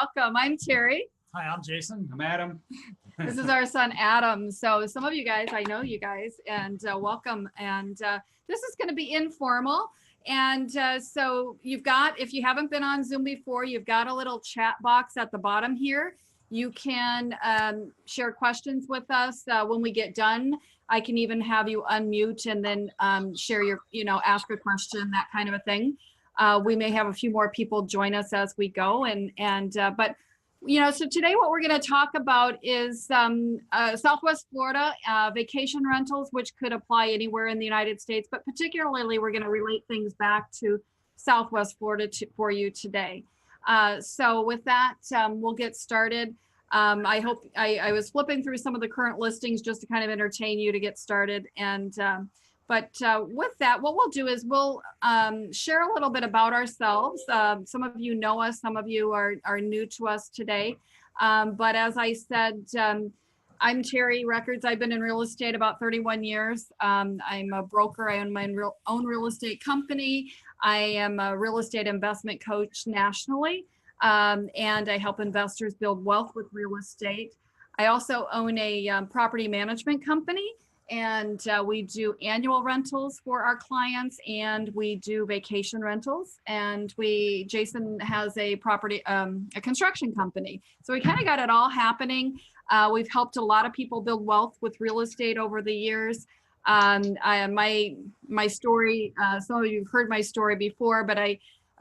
welcome. I'm Terry. Hi, I'm Jason. I'm Adam. This is our son, Adam. So some of you guys, I know you guys, and welcome. And this is going to be informal. And so you've got, if you haven't been on Zoom before, you've got a little chat box at the bottom here. You can share questions with us when we get done. I can even have you unmute and then share your, ask a question, that kind of a thing. We may have a few more people join us as we go. But so today what we're going to talk about is Southwest Florida vacation rentals, which could apply anywhere in the United States, but particularly we're going to relate things back to Southwest Florida for you today. So with that, we'll get started. I hope I was flipping through some of the current listings just to kind of entertain you to get started. But with that, what we'll do is we'll share a little bit about ourselves. Some of you know us, some of you are new to us today. But as I said, I'm Terry Records. I've been in real estate about 31 years. I'm a broker. I own my own real estate company. I am a real estate investment coach nationally. And I help investors build wealth with real estate. I also own a property management company, and we do annual rentals for our clients, and we do vacation rentals. And Jason has a construction company. So we kind of got it all happening. We've helped a lot of people build wealth with real estate over the years. My story, some of you have heard my story before, but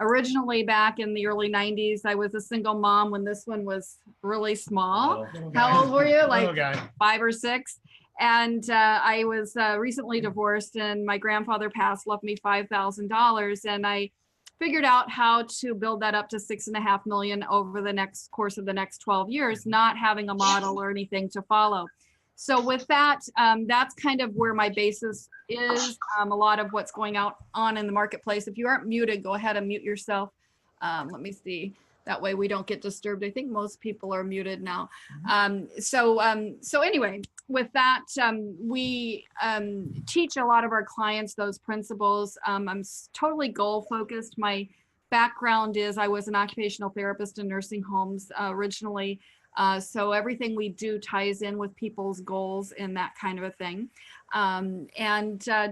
originally back in the early 90s, I was a single mom when this one was really small. How old were you? Like 5 or 6. And I was recently divorced, and my grandfather passed, left me $5,000. And I figured out how to build that up to $6.5 million over the course of the next 12 years, not having a model or anything to follow. So with that, that's kind of where my basis is. A lot of what's going on in the marketplace. If you aren't muted, go ahead and mute yourself. Let me see. That way we don't get disturbed. I think most people are muted now. So anyway, with that, we teach a lot of our clients those principles. I'm totally goal focused. My background is I was an occupational therapist in nursing homes originally. So everything we do ties in with people's goals and that kind of a thing.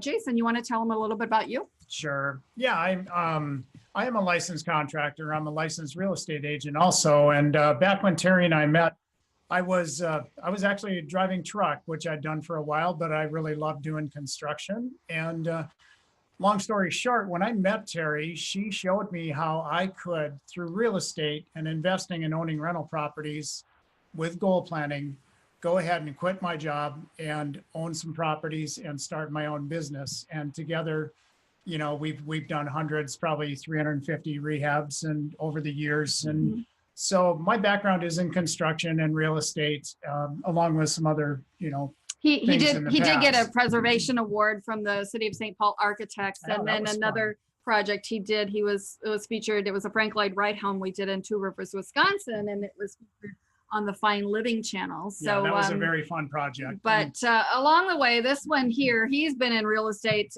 Jason, you want to tell them a little bit about you? Sure. Yeah, I am a licensed contractor. I'm a licensed real estate agent also. And back when Terry and I met, I was actually driving truck, which I'd done for a while, but I really loved doing construction. And long story short, when I met Terry, she showed me how I could, through real estate and investing and owning rental properties with goal planning, go ahead and quit my job and own some properties and start my own business. And together, we've done hundreds, probably 350 rehabs and over the years. And so my background is in construction and real estate, along with some other, He did get a preservation award from the City of St. Paul Architects, and then another project it was featured. It was a Frank Lloyd Wright home we did in Two Rivers, Wisconsin, and it was featured on the Fine Living channel. So yeah, that was a very fun project. But along the way, this one here, he's been in real estate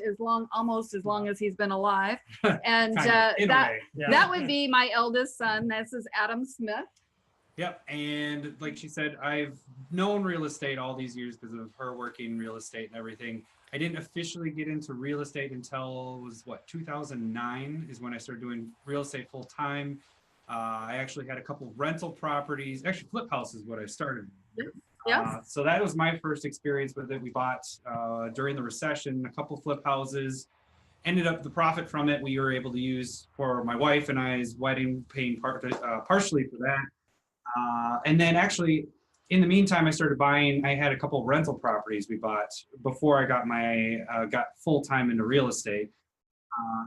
almost as long as he's been alive, and that would be my eldest son. This is Adam Smith. Yep, and like she said, I've known real estate all these years because of her working real estate and everything. I didn't officially get into real estate until it was 2009 is when I started doing real estate full time. I actually had a couple of rental properties, actually flip house is what I started. Yes. So that was my first experience with it. We bought during the recession a couple flip houses. Ended up the profit from it we were able to use for my wife and I's wedding, paying partially for that. And then actually, in the meantime, I started buying. I had a couple of rental properties we bought before I got got full time into real estate.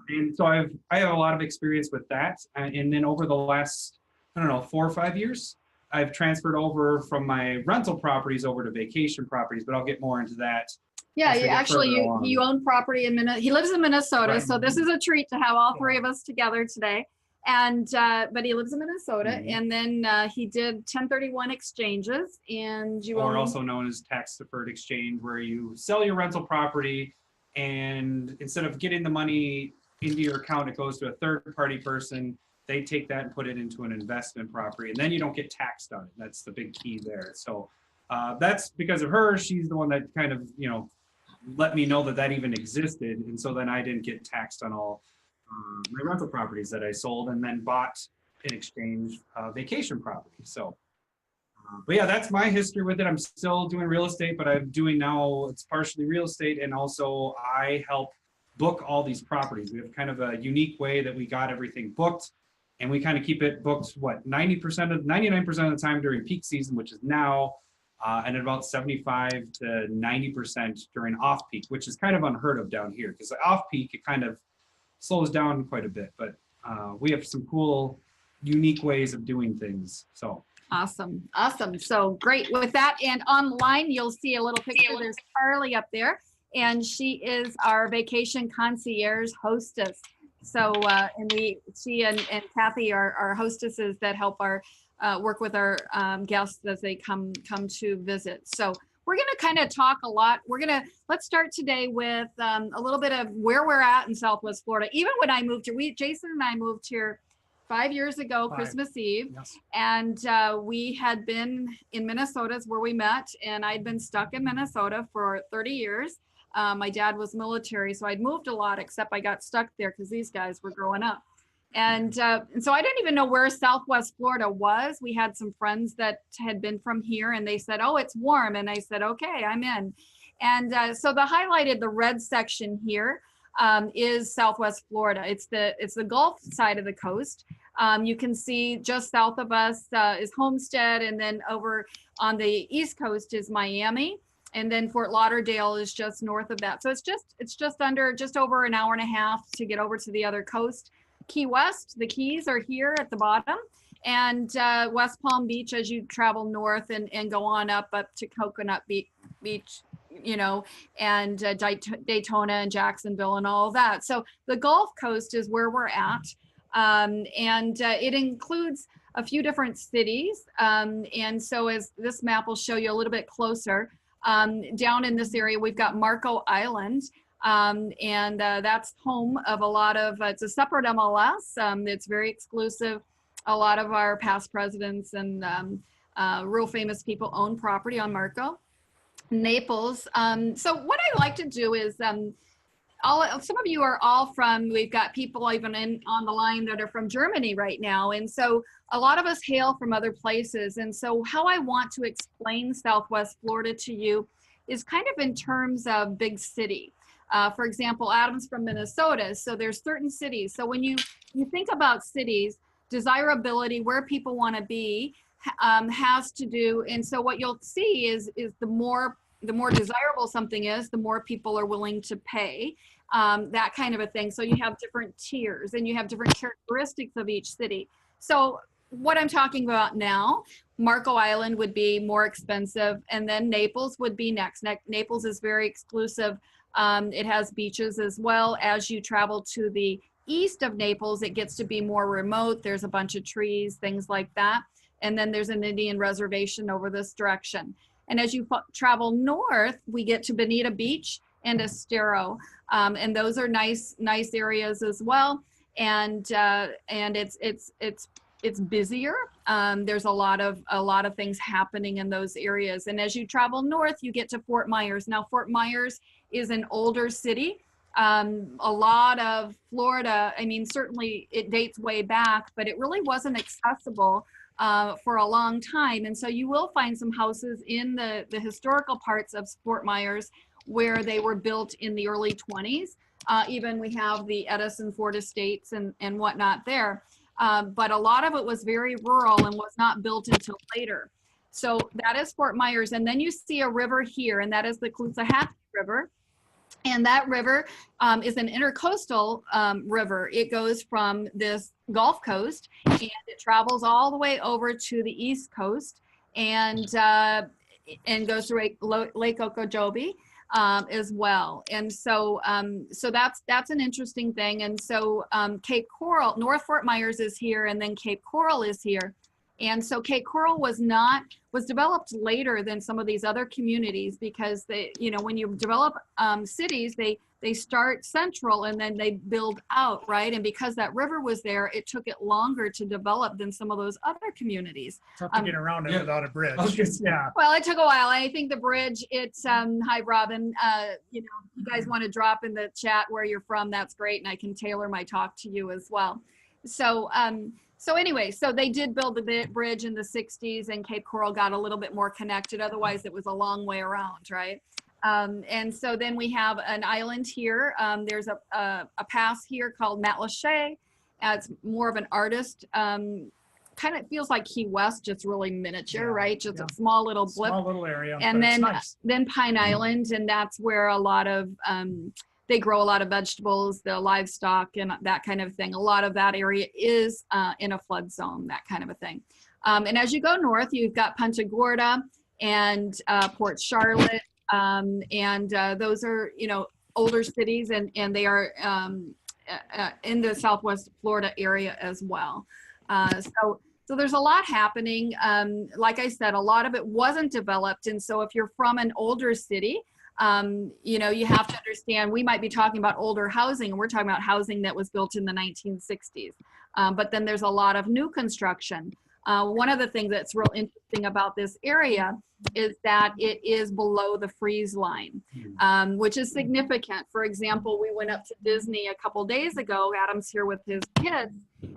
And so I have a lot of experience with that. And then over the last, 4 or 5 years, I've transferred over from my rental properties over to vacation properties, but I'll get more into that. Yeah, you own property in Minnesota. He lives in Minnesota, right. So this is a treat to have all 3 of us together today. And but he lives in Minnesota, and then he did 1031 exchanges, and also known as tax deferred exchange, where you sell your rental property. And instead of getting the money into your account, it goes to a third-party person, they take that and put it into an investment property, and then you don't get taxed on it. That's the big key there. So that's because of her. She's the one that kind of, let me know that that even existed. And so then I didn't get taxed on all my rental properties that I sold and then bought in exchange vacation property. So, but yeah, that's my history with it. I'm still doing real estate, but I'm doing now, it's partially real estate. And also I help book all these properties. We have kind of a unique way that we got everything booked, and we kind of keep it booked, 99% of the time during peak season, which is now, and about 75 to 90% during off peak, which is kind of unheard of down here, because off peak, it kind of slows down quite a bit, but we have some cool, unique ways of doing things. So awesome. So great with that. And online, you'll see a little picture. There's Carly up there, and she is our vacation concierge hostess. So, and she and Kathy are our hostesses that help our work with our guests as they come to visit. So we're going to kind of talk a lot. Let's start today with a little bit of where we're at in Southwest Florida. Even when I moved here, Jason and I moved here 5 years ago, Christmas Eve. Yes. And we had been in Minnesota is where we met. And I'd been stuck in Minnesota for 30 years. My dad was military, so I'd moved a lot, except I got stuck there because these guys were growing up. And so I didn't even know where Southwest Florida was. We had some friends that had been from here, and they said, oh, it's warm. And I said, okay, I'm in. And so the red section here is Southwest Florida. It's the Gulf side of the coast. You can see just south of us is Homestead, and then over on the East Coast is Miami. And then Fort Lauderdale is just north of that. So it's just over an hour and a half to get over to the other coast. Key West, the Keys are here at the bottom, and West Palm Beach as you travel north and go on up to Coconut Beach, and Daytona and Jacksonville and all of that. So the Gulf Coast is where we're at, and it includes a few different cities. And so as this map will show you a little bit closer, down in this area, we've got Marco Island. And that's home of a lot of, it's a separate MLS. It's very exclusive. A lot of our past presidents and real famous people own property on Marco. Naples. So what I like to do is, some of you are all we've got people even on the line that are from Germany right now. And so a lot of us hail from other places. And so how I want to explain Southwest Florida to you is kind of in terms of big city. For example, Adam's from Minnesota, so there's certain cities. So when you think about cities, desirability, where people want to be, has to do. And so what you'll see is the more desirable something is, the more people are willing to pay, that kind of a thing. So you have different tiers, and you have different characteristics of each city. So what I'm talking about now, Marco Island would be more expensive, and then Naples would be next. Naples is very exclusive. It has beaches as well. As you travel to the east of Naples, it gets to be more remote. There's a bunch of trees, things like that. And then there's an Indian reservation over this direction. And as you travel north, we get to Bonita Beach and Estero. And those are nice areas as well. And it's busier. There's a lot of things happening in those areas. And as you travel north, you get to Fort Myers. Now, Fort Myers is an older city. A lot of Florida, I mean, certainly it dates way back, but it really wasn't accessible for a long time. And so you will find some houses in the historical parts of Fort Myers where they were built in the early 20s. Even we have the Edison Ford Estates and whatnot there. But a lot of it was very rural and was not built until later. So that is Fort Myers. And then you see a river here, and that is the Caloosahatchee River. And that river is an intercoastal river. It goes from this Gulf Coast, and it travels all the way over to the East Coast, and goes through Lake Okeechobee as well. And so so that's an interesting thing. And so Cape Coral, North Fort Myers is here, and then Cape Coral is here. And so Cape Coral was developed later than some of these other communities because they, when you develop cities, they start central and then they build out, right? And because that river was there, it took it longer to develop than some of those other communities. Tough to get around it without a bridge. Yeah. Well, it took a while. I think the bridge, it's, hi, Robin, you guys want to drop in the chat where you're from, that's great. And I can tailor my talk to you as well. So anyway, so they did build the bridge in the 60s and Cape Coral got a little bit more connected. Otherwise, it was a long way around, right? And so then we have an island here. There's a pass here called Matlacha. It's more of an artist. Kind of feels like Key West, just really miniature, right? Just a small little blip. Small little area. And then Pine Island, and that's where a lot of they grow a lot of vegetables, the livestock, and that kind of thing. A lot of that area is in a flood zone, that kind of a thing. And as you go north, you've got Punta Gorda and Port Charlotte, and those are older cities, and they are in the Southwest Florida area as well. So there's a lot happening. Like I said, a lot of it wasn't developed, and so if you're from an older city, you have to understand we might be talking about older housing, and we're talking about housing that was built in the 1960s. But then there's a lot of new construction. One of the things that's real interesting about this area is that it is below the freeze line, which is significant. For example, we went up to Disney a couple days ago. Adam's here with his kids,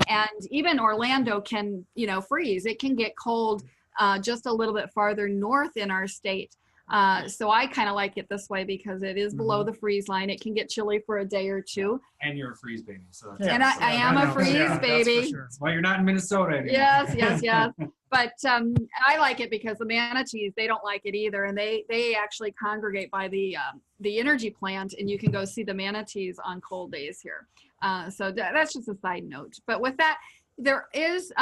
and even Orlando can, freeze. It can get cold just a little bit farther north in our state. So I kind of like it this way because it is below the freeze line. It can get chilly for a day or two. And you're a freeze baby. So that's I am a freeze baby. That's why you're not in Minnesota anymore. Yes. But I like it because the manatees, they don't like it either. And they actually congregate by the energy plant, and you can go see the manatees on cold days here. So that's just a side note. But with that, there is,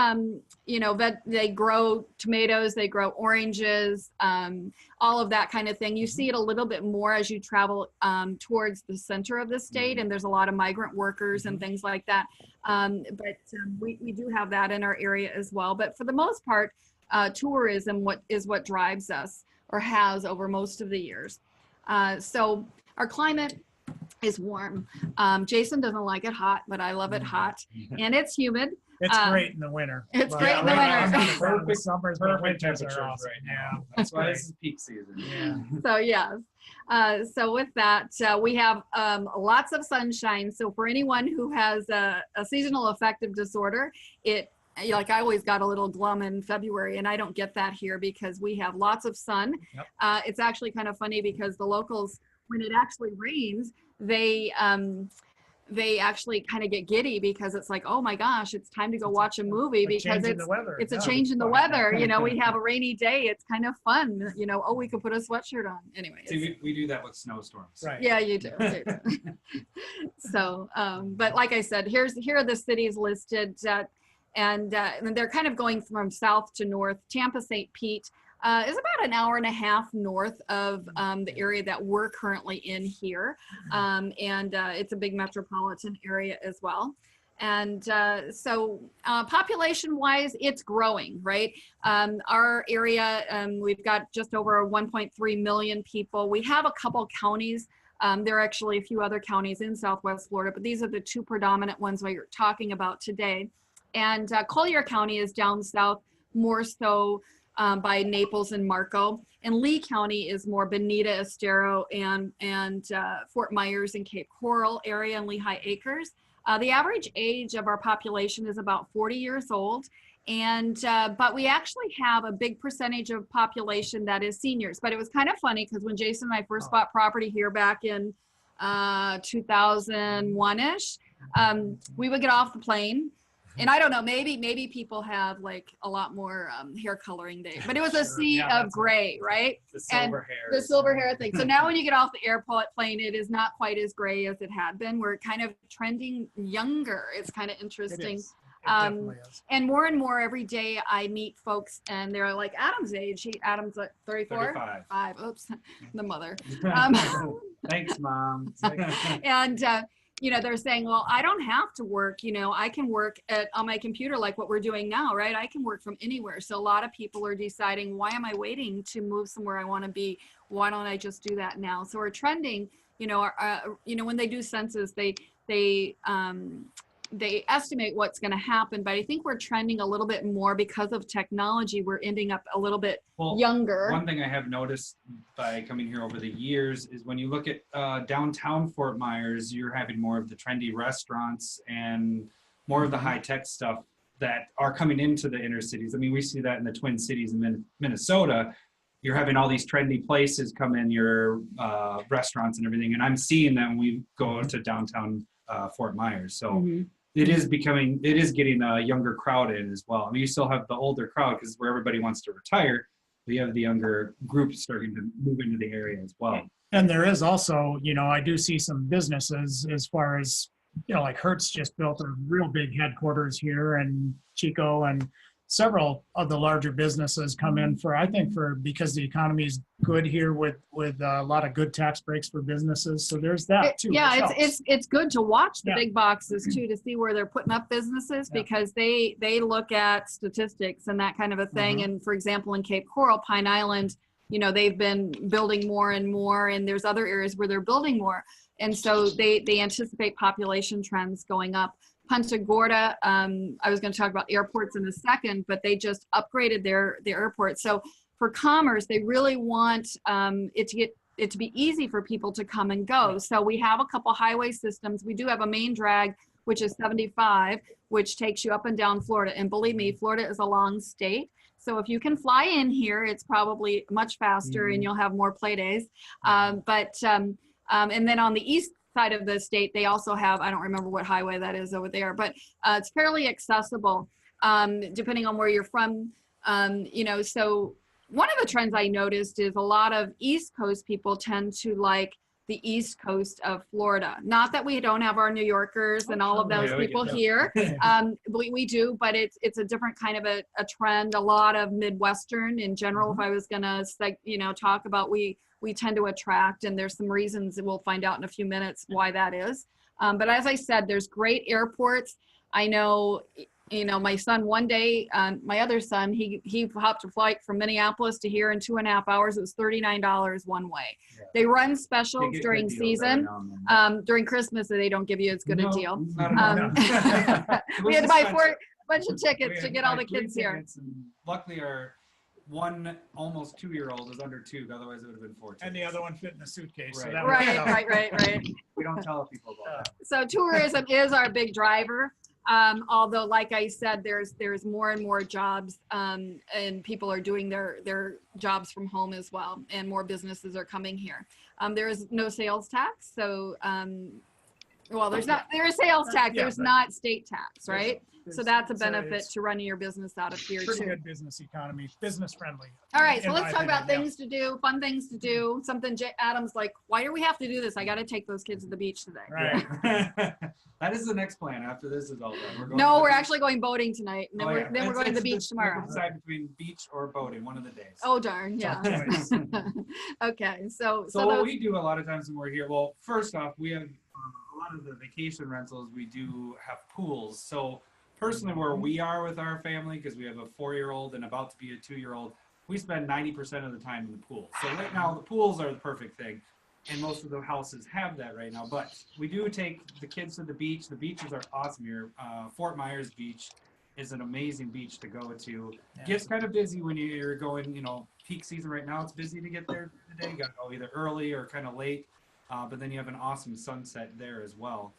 they grow tomatoes, they grow oranges, all of that kind of thing. You see it a little bit more as you travel towards the center of the state, and there's a lot of migrant workers and things like that. But we do have that in our area as well. But for the most part, tourism is what drives us, or has over most of the years. So our climate is warm. Jason doesn't like it hot, but I love it hot, and it's humid. It's great in the winter. It's great in the winter. Perfect summers, but Perfect winters temperatures are awesome. right now. That's why this is peak season. Yeah. So yes. So with that, we have lots of sunshine. So for anyone who has a seasonal affective disorder, like I always got a little glum in February, and I don't get that here because we have lots of sun. Yep. It's actually kind of funny because the locals, when it actually rains, they actually kind of get giddy because it's like, oh my gosh, it's time to go watch a movie because it's a change in the weather. We have a rainy day. It's kind of fun. Oh, we could put a sweatshirt on. Anyway. See, we do that with snowstorms. Right. Yeah, you do. So, but like I said, here are the cities listed, and they're kind of going from south to north. Tampa, St. Pete is about an hour and a half north of the area that we're currently in here. And it's a big metropolitan area as well. And so population wise, it's growing, right? Our area, we've got just over 1.3 million people. We have a couple counties. There are actually a few other counties in Southwest Florida, but these are the two predominant ones we're talking about today. And Collier County is down south, more so by Naples and Marco, and Lee County is more Bonita, Estero, and Fort Myers and Cape Coral area and Lehigh Acres. The average age of our population is about 40 years old, and but we actually have a big percentage of population that is seniors. But it was kind of funny because when Jason and I first bought property here back in 2001-ish, we would get off the plane. And I don't know, maybe people have like a lot more hair coloring days, but it was a sea of gray, right? The silver hair. The silver hair thing. So now when you get off the airport plane, it is not quite as gray as it had been. We're kind of trending younger. It's kind of interesting. It definitely is. And more every day I meet folks and they're like Adam's age. Adam's like 34? 35. Oops, the mother. Thanks, Mom. And they're saying, well, I don't have to work, I can work on my computer like what we're doing now, right? I can work from anywhere. So a lot of people are deciding, why am I waiting to move somewhere I want to be? Why don't I just do that now? So we're trending, when they do census, they estimate what's going to happen, but I think we're trending a little bit more because of technology. We're ending up a little bit younger. One thing I have noticed by coming here over the years is when you look at downtown Fort Myers, you're having more of the trendy restaurants and more of the high-tech stuff that are coming into the inner cities. I mean, we see that in the Twin Cities in Minnesota. You're having all these trendy places come in, your restaurants and everything, and I'm seeing that when we go to downtown Fort Myers. So it is getting a younger crowd in as well. I mean, you still have the older crowd because where everybody wants to retire, but you have the younger group starting to move into the area as well. And there is also, I do see some businesses as far as, like Hertz just built a real big headquarters here, and Chico and several of the larger businesses come in because the economy is good here with a lot of good tax breaks for businesses. So there's that too. Yeah, it's good to watch the big boxes too, to see where they're putting up businesses, because they look at statistics and that kind of a thing. And for example, in Cape Coral, Pine Island, they've been building more and more, and there's other areas where they're building more. And so they anticipate population trends going up. Punta Gorda, I was going to talk about airports in a second, but they just upgraded their airport. So for commerce, they really want it to be easy for people to come and go. So we have a couple highway systems. We do have a main drag, which is 75, which takes you up and down Florida. And believe me, Florida is a long state. So if you can fly in here, it's probably much faster and you'll have more play days. And then on the east side of the state, they also have, I don't remember what highway that is over there, but it's fairly accessible depending on where you're from. So one of the trends I noticed is a lot of East Coast people tend to like the East Coast of Florida. Not that we don't have our New Yorkers and all of those people here. We do, but it's a different kind of a trend. A lot of Midwestern in general, if I was gonna talk about, we tend to attract, and there's some reasons that we'll find out in a few minutes why that is. But as I said, there's great airports. I know, my son one day, my other son, he hopped a flight from Minneapolis to here in 2.5 hours. It was $39 one way. Yeah. They run specials during season. During Christmas, they don't give you as good a deal. We had to buy bunch of tickets to get all the kids here. Luckily, our one almost 2-year-old is under 2, otherwise it would have been 4. And the other one fit in a suitcase. Right. So that Right. We don't tell people about that. So tourism is our big driver. Although, like I said, there's more and more jobs, and people are doing their jobs from home as well, and more businesses are coming here. There is no sales tax, so there is sales tax. There's not state tax, right? So that's a benefit to running your business out of here too. Pretty good business economy, business friendly. All right, so let's talk about things to do, fun things to do. Something Adam's like, why do we have to do this? I got to take those kids to the beach today. Right. That is the next plan after this is all done. We're actually going boating tonight, and then we're going to the beach tomorrow. We'll decide between beach or boating one of the days. Oh darn, yeah. Okay, so what we do a lot of times when we're here, well, first off, we have a lot of the vacation rentals. We do have pools, so. Personally, where we are with our family, because we have a 4-year-old and about to be a 2-year-old, we spend 90% of the time in the pool. So right now, the pools are the perfect thing, and most of the houses have that right now. But we do take the kids to the beach. The beaches are awesome here. Fort Myers Beach is an amazing beach to go to. Gets kind of busy when you're going, peak season right now. It's busy to get there today. You got to go either early or kind of late, but then you have an awesome sunset there as well.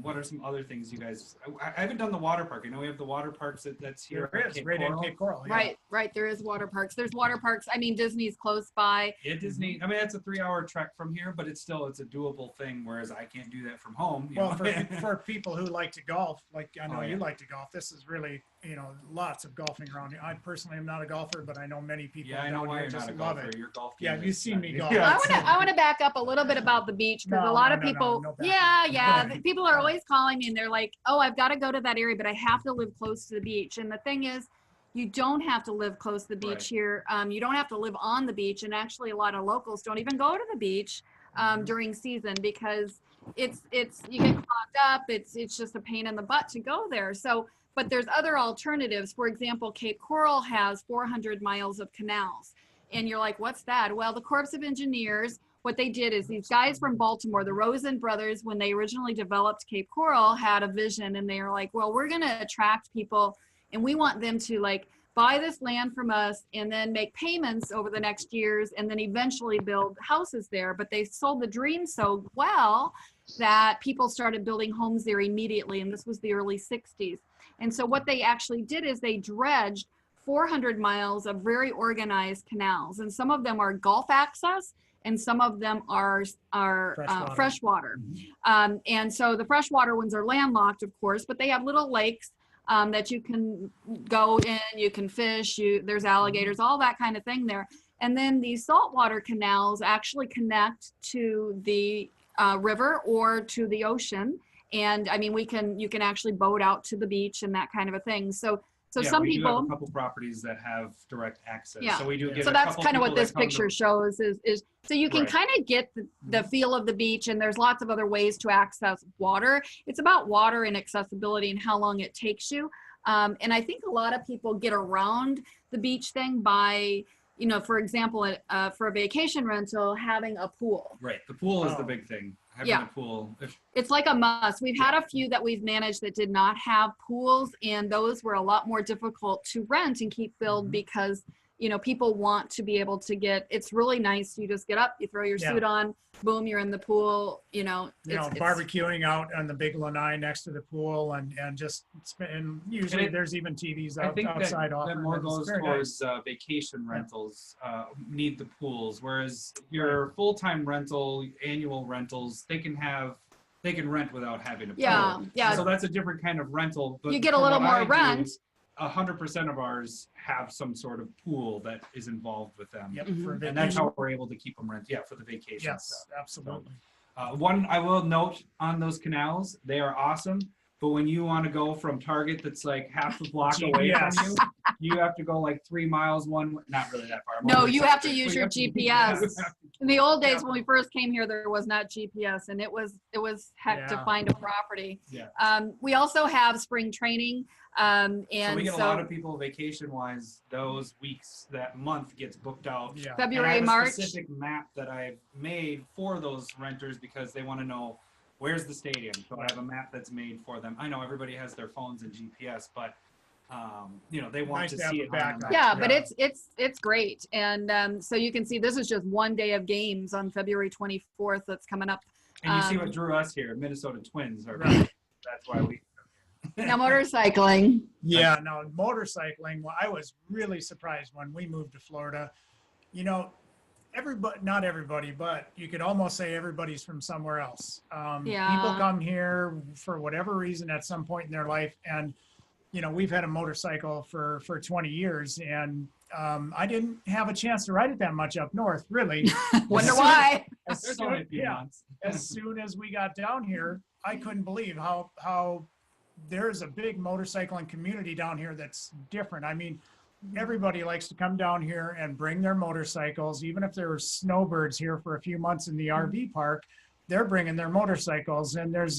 What are some other things you guys? I haven't done the water park. I know we have the water parks that's here. There is, right in Cape Coral. Yeah. Right. There is water parks. There's water parks. I mean, Disney's close by. Yeah, Disney. I mean, it's a 3-hour trek from here, but it's a doable thing. Whereas I can't do that from home. For people who like to golf, like I know you like to golf, this is really lots of golfing around here. I personally am not a golfer, but I know many people. Yeah, I know why you're not a golfer. Your golf game. Yeah, you've seen me golf. I want to back up a little bit about the beach, because a lot of people. People are always calling me and they're like, oh, I've got to go to that area, but I have to live close to the beach. And the thing is, you don't have to live close to the beach here. You don't have to live on the beach. And actually, a lot of locals don't even go to the beach during season, because you get clogged up. It's just a pain in the butt to go there. So, but there's other alternatives. For example, Cape Coral has 400 miles of canals. And you're like, what's that? Well, the Corps of Engineers, what they did is these guys from Baltimore, the Rosen brothers, when they originally developed Cape Coral, had a vision, and they were like, well, we're going to attract people, and we want them to like buy this land from us and then make payments over the next years and then eventually build houses there. But they sold the dream so well that people started building homes there immediately. And this was the early 60s. And so what they actually did is they dredged 400 miles of very organized canals. And some of them are Gulf access and some of them are freshwater. And so the freshwater ones are landlocked, of course, but they have little lakes that you can go in, you can fish, there's alligators, all that kind of thing there. And then these saltwater canals actually connect to the river or to the ocean. And I mean, you can actually boat out to the beach and that kind of a thing. So yeah, some we people do have a couple properties that have direct access. Yeah. So we do get so a that's couple kind of what people this that come to- picture shows is so you can Right. kind of get the feel of the beach, and there's lots of other ways to access water. It's about water and accessibility and how long it takes you. And I think a lot of people get around the beach thing by, you know, for example, for a vacation rental, having a pool. Right. The pool is the Oh. big thing. Having Yeah. a pool. It's like a must. We've had a few that we've managed that did not have pools, and those were a lot more difficult to rent and keep filled because, you know, people want to be able to it's really nice. You just get up, you throw your suit on, boom, you're in the pool, you know. Barbecuing out on the big lanai next to the pool and usually there's even TVs I think outside. that more goes towards vacation rentals need the pools, whereas your full-time rental, annual rentals, they can rent without having a pool. Yeah. So that's a different kind of rental. But You get a little more rent. 100% of ours have some sort of pool that is involved with them. Yep, Mhm. for And vacation. that's how we're able to keep them rent. Yeah, for the vacation Yes, stuff. absolutely. One I will note on those canals, they are awesome. But when you want to go from Target that's like half a block away from GPS. you have to go like 3 miles not really that far. No, you have to But use you your have to- GPS. In the old days when we first came here, there was not GPS, and it was heck to Yeah. find a property. Yeah. We also have spring training. And so we get a lot of people vacation wise, those weeks, that month gets booked out. Yeah. February, and I have March. a specific map that I've made for those renters because they want to know where's the stadium. So I have a map that's made for them. I know everybody has their phones and GPS, but you know, they want Nice to to have see a it. backup. Yeah, but Yeah. it's great. And so you can see this is just one day of games on February 24th that's coming up. And you see what drew us here, Minnesota Twins are. Right. That's why we. Now motorcycling. Yeah, no, motorcycling. Well, I was really surprised when we moved to Florida. You know, not everybody, but you could almost say everybody's from somewhere else. Yeah. People come here for whatever reason at some point in their life. And, you know, we've had a motorcycle for 20 years and I didn't have a chance to ride it that much up north, really. Wonder why. There's only a few months. As soon as we got down here, I couldn't believe how there's a big motorcycling community down here that's different. I mean, everybody likes to come down here and bring their motorcycles. Even if there were snowbirds here for a few months in the RV park, they're bringing their motorcycles. And there's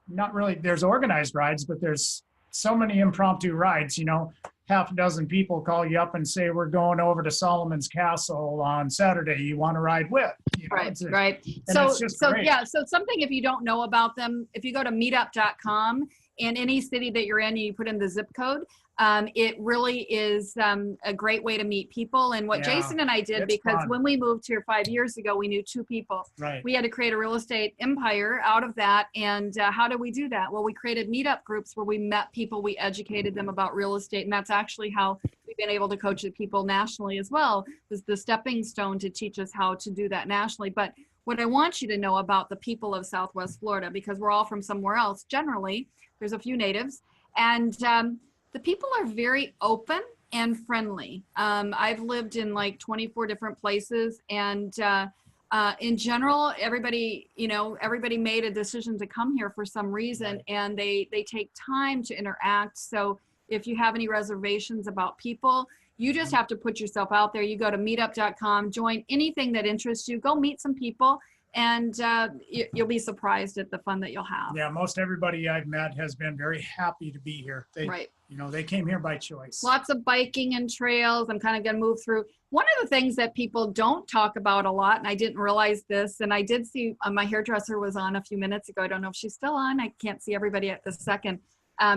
there's organized rides, but there's so many impromptu rides. You know, half a dozen people call you up and say, we're going over to Solomon's Castle on Saturday. You want to ride with? You know, Right. and it's just great. So something, if you don't know about them, if you go to meetup.com, in any city that you're in, and you put in the zip code, it really is a great way to meet people. And what Yeah, Jason and I did, it's because fun. when we moved here 5 years ago, we knew 2 people. Right. We had to create a real estate empire out of that. And how did we do that? Well, we created meetup groups where we met people, we educated them about real estate. And that's actually how we've been able to coach the people nationally as well, was the stepping stone to teach us how to do that nationally. But what I want you to know about the people of Southwest Florida, because we're all from somewhere else, generally, there's a few natives, and the people are very open and friendly. I've lived in like 24 different places, and in general, everybody made a decision to come here for some reason, and they take time to interact. So if you have any reservations about people, you just have to put yourself out there. You go to meetup.com, join anything that interests you, go meet some people, and you'll be surprised at the fun that you'll have. Yeah, most everybody I've met has been very happy to be here. They, Right. you know, they came here by choice. Lots of biking and trails. I'm kind of going to move through. One of the things that people don't talk about a lot, and I didn't realize this, and I did see my hairdresser was on a few minutes ago. I don't know if she's still on. I can't see everybody at this second.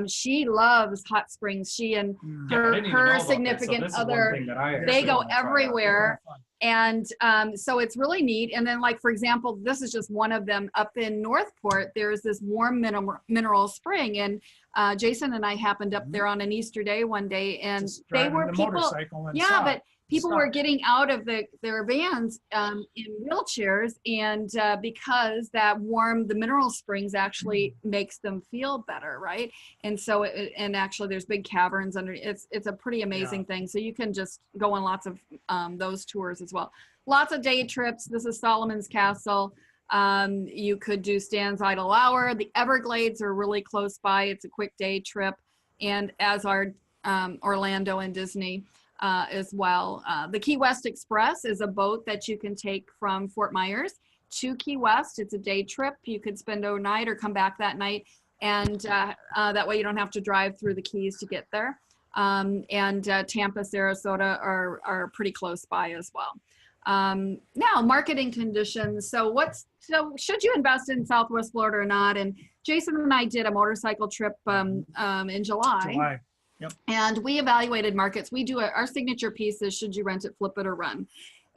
She loves hot springs. She and her significant other, they go everywhere. And so it's really neat. And then, like, for example, this is just one of them up in Northport. There's this warm mineral spring. And Jason and I happened up there on an Easter day one day, and they were people, but people were getting out of their vans in wheelchairs, and because the mineral springs actually makes them feel better, right? And so, and actually there's big caverns under, it's a pretty amazing thing. So you can just go on lots of those tours as well. Lots of day trips. This is Solomon's Castle. You could do Stan's Idle Hour. The Everglades are really close by. It's a quick day trip, and as are Orlando and Disney as well. The Key West Express is a boat that you can take from Fort Myers to Key West. It's a day trip. You could spend overnight or come back that night, and that way you don't have to drive through the Keys to get there. And Tampa, Sarasota are pretty close by as well. Now, marketing conditions. So should you invest in Southwest Florida or not? And Jason and I did a motorcycle trip in July. Yep. And we evaluated markets. We do our signature piece is should you rent it, flip it, or run.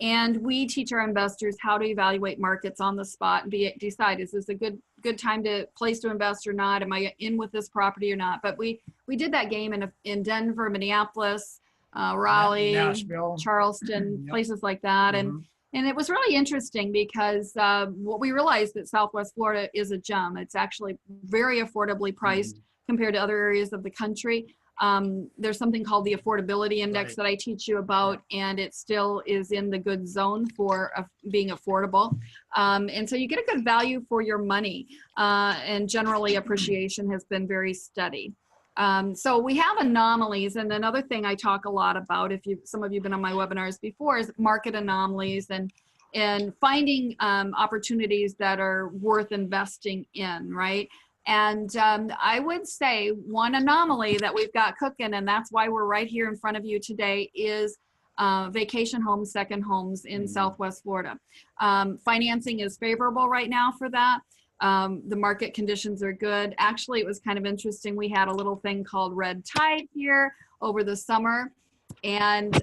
And we teach our investors how to evaluate markets on the spot and decide, is this a good time place to invest or not? Am I in with this property or not? But we did that game in Denver, Minneapolis, Raleigh, Nashville, Charleston, places like that. And it was really interesting because what we realized that Southwest Florida is a gem. It's actually very affordably priced compared to other areas of the country. There's something called the affordability index that I teach you about, and it still is in the good zone for being affordable. And so you get a good value for your money, and generally appreciation has been very steady. So we have anomalies, and another thing I talk a lot about, some of you have been on my webinars before, is market anomalies and finding opportunities that are worth investing in, right? And I would say one anomaly that we've got cooking, and that's why we're right here in front of you today, is vacation homes, second homes in Southwest Florida. Financing is favorable right now for that. The market conditions are good. Actually, it was kind of interesting. We had a little thing called red tide here over the summer, and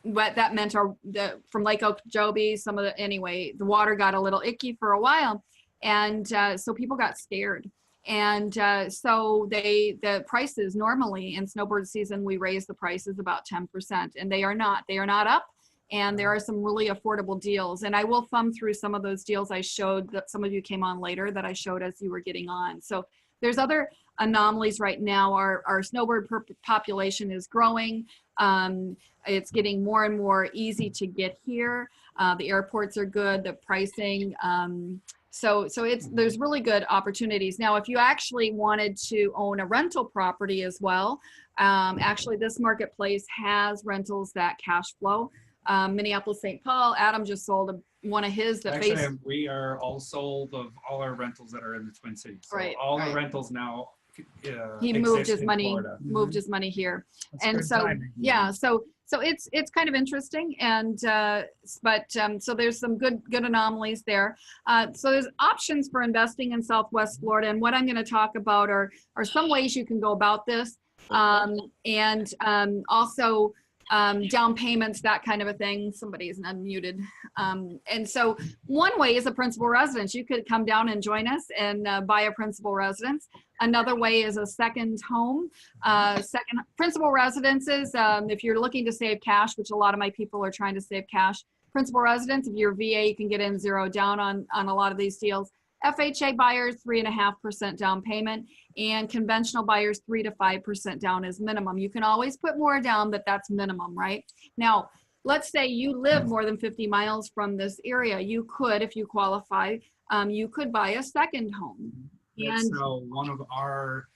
what that meant from Lake Okeechobee, the water got a little icky for a while. And so people got scared. And so the prices normally in snowbird season, we raise the prices about 10%, and they are not up. And there are some really affordable deals. And I will thumb through some of those deals I showed that some of you came on later that I showed as you were getting on. So there's other anomalies right now. Our snowbird population is growing. It's getting more and more easy to get here. The airports are good, the pricing. So there's really good opportunities. Now, if you actually wanted to own a rental property as well, actually this marketplace has rentals that cash flow. Minneapolis, St. Paul, Adam just sold one of his that we are all sold of all our rentals that are in the Twin Cities. So all our rentals now. He moved his money, his money here. That's and so, timing. So it's kind of interesting. And, so there's some good anomalies there. So there's options for investing in Southwest Florida. And what I'm going to talk about are some ways you can go about this. And also, down payments, that kind of a thing. Somebody is unmuted. And so one way is a principal residence. You could come down and join us and buy a principal residence. Another way is a second home. Second principal residences, if you're looking to save cash, which a lot of my people are trying to save cash, principal residence, if you're VA, you can get in 0 down on a lot of these deals. FHA buyers, 3.5% down payment, and conventional buyers, 3 to 5% down is minimum. You can always put more down, but that's minimum, right? Now, let's say you live more than 50 miles from this area. You could, if you qualify, you could buy a second home. And so one of our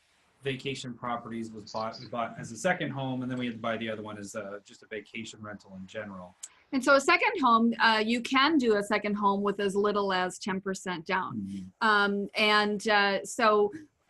vacation properties we bought as a second home, and then we had to buy the other one as just a vacation rental in general. And so a second home, you can do a second home with as little as 10% down.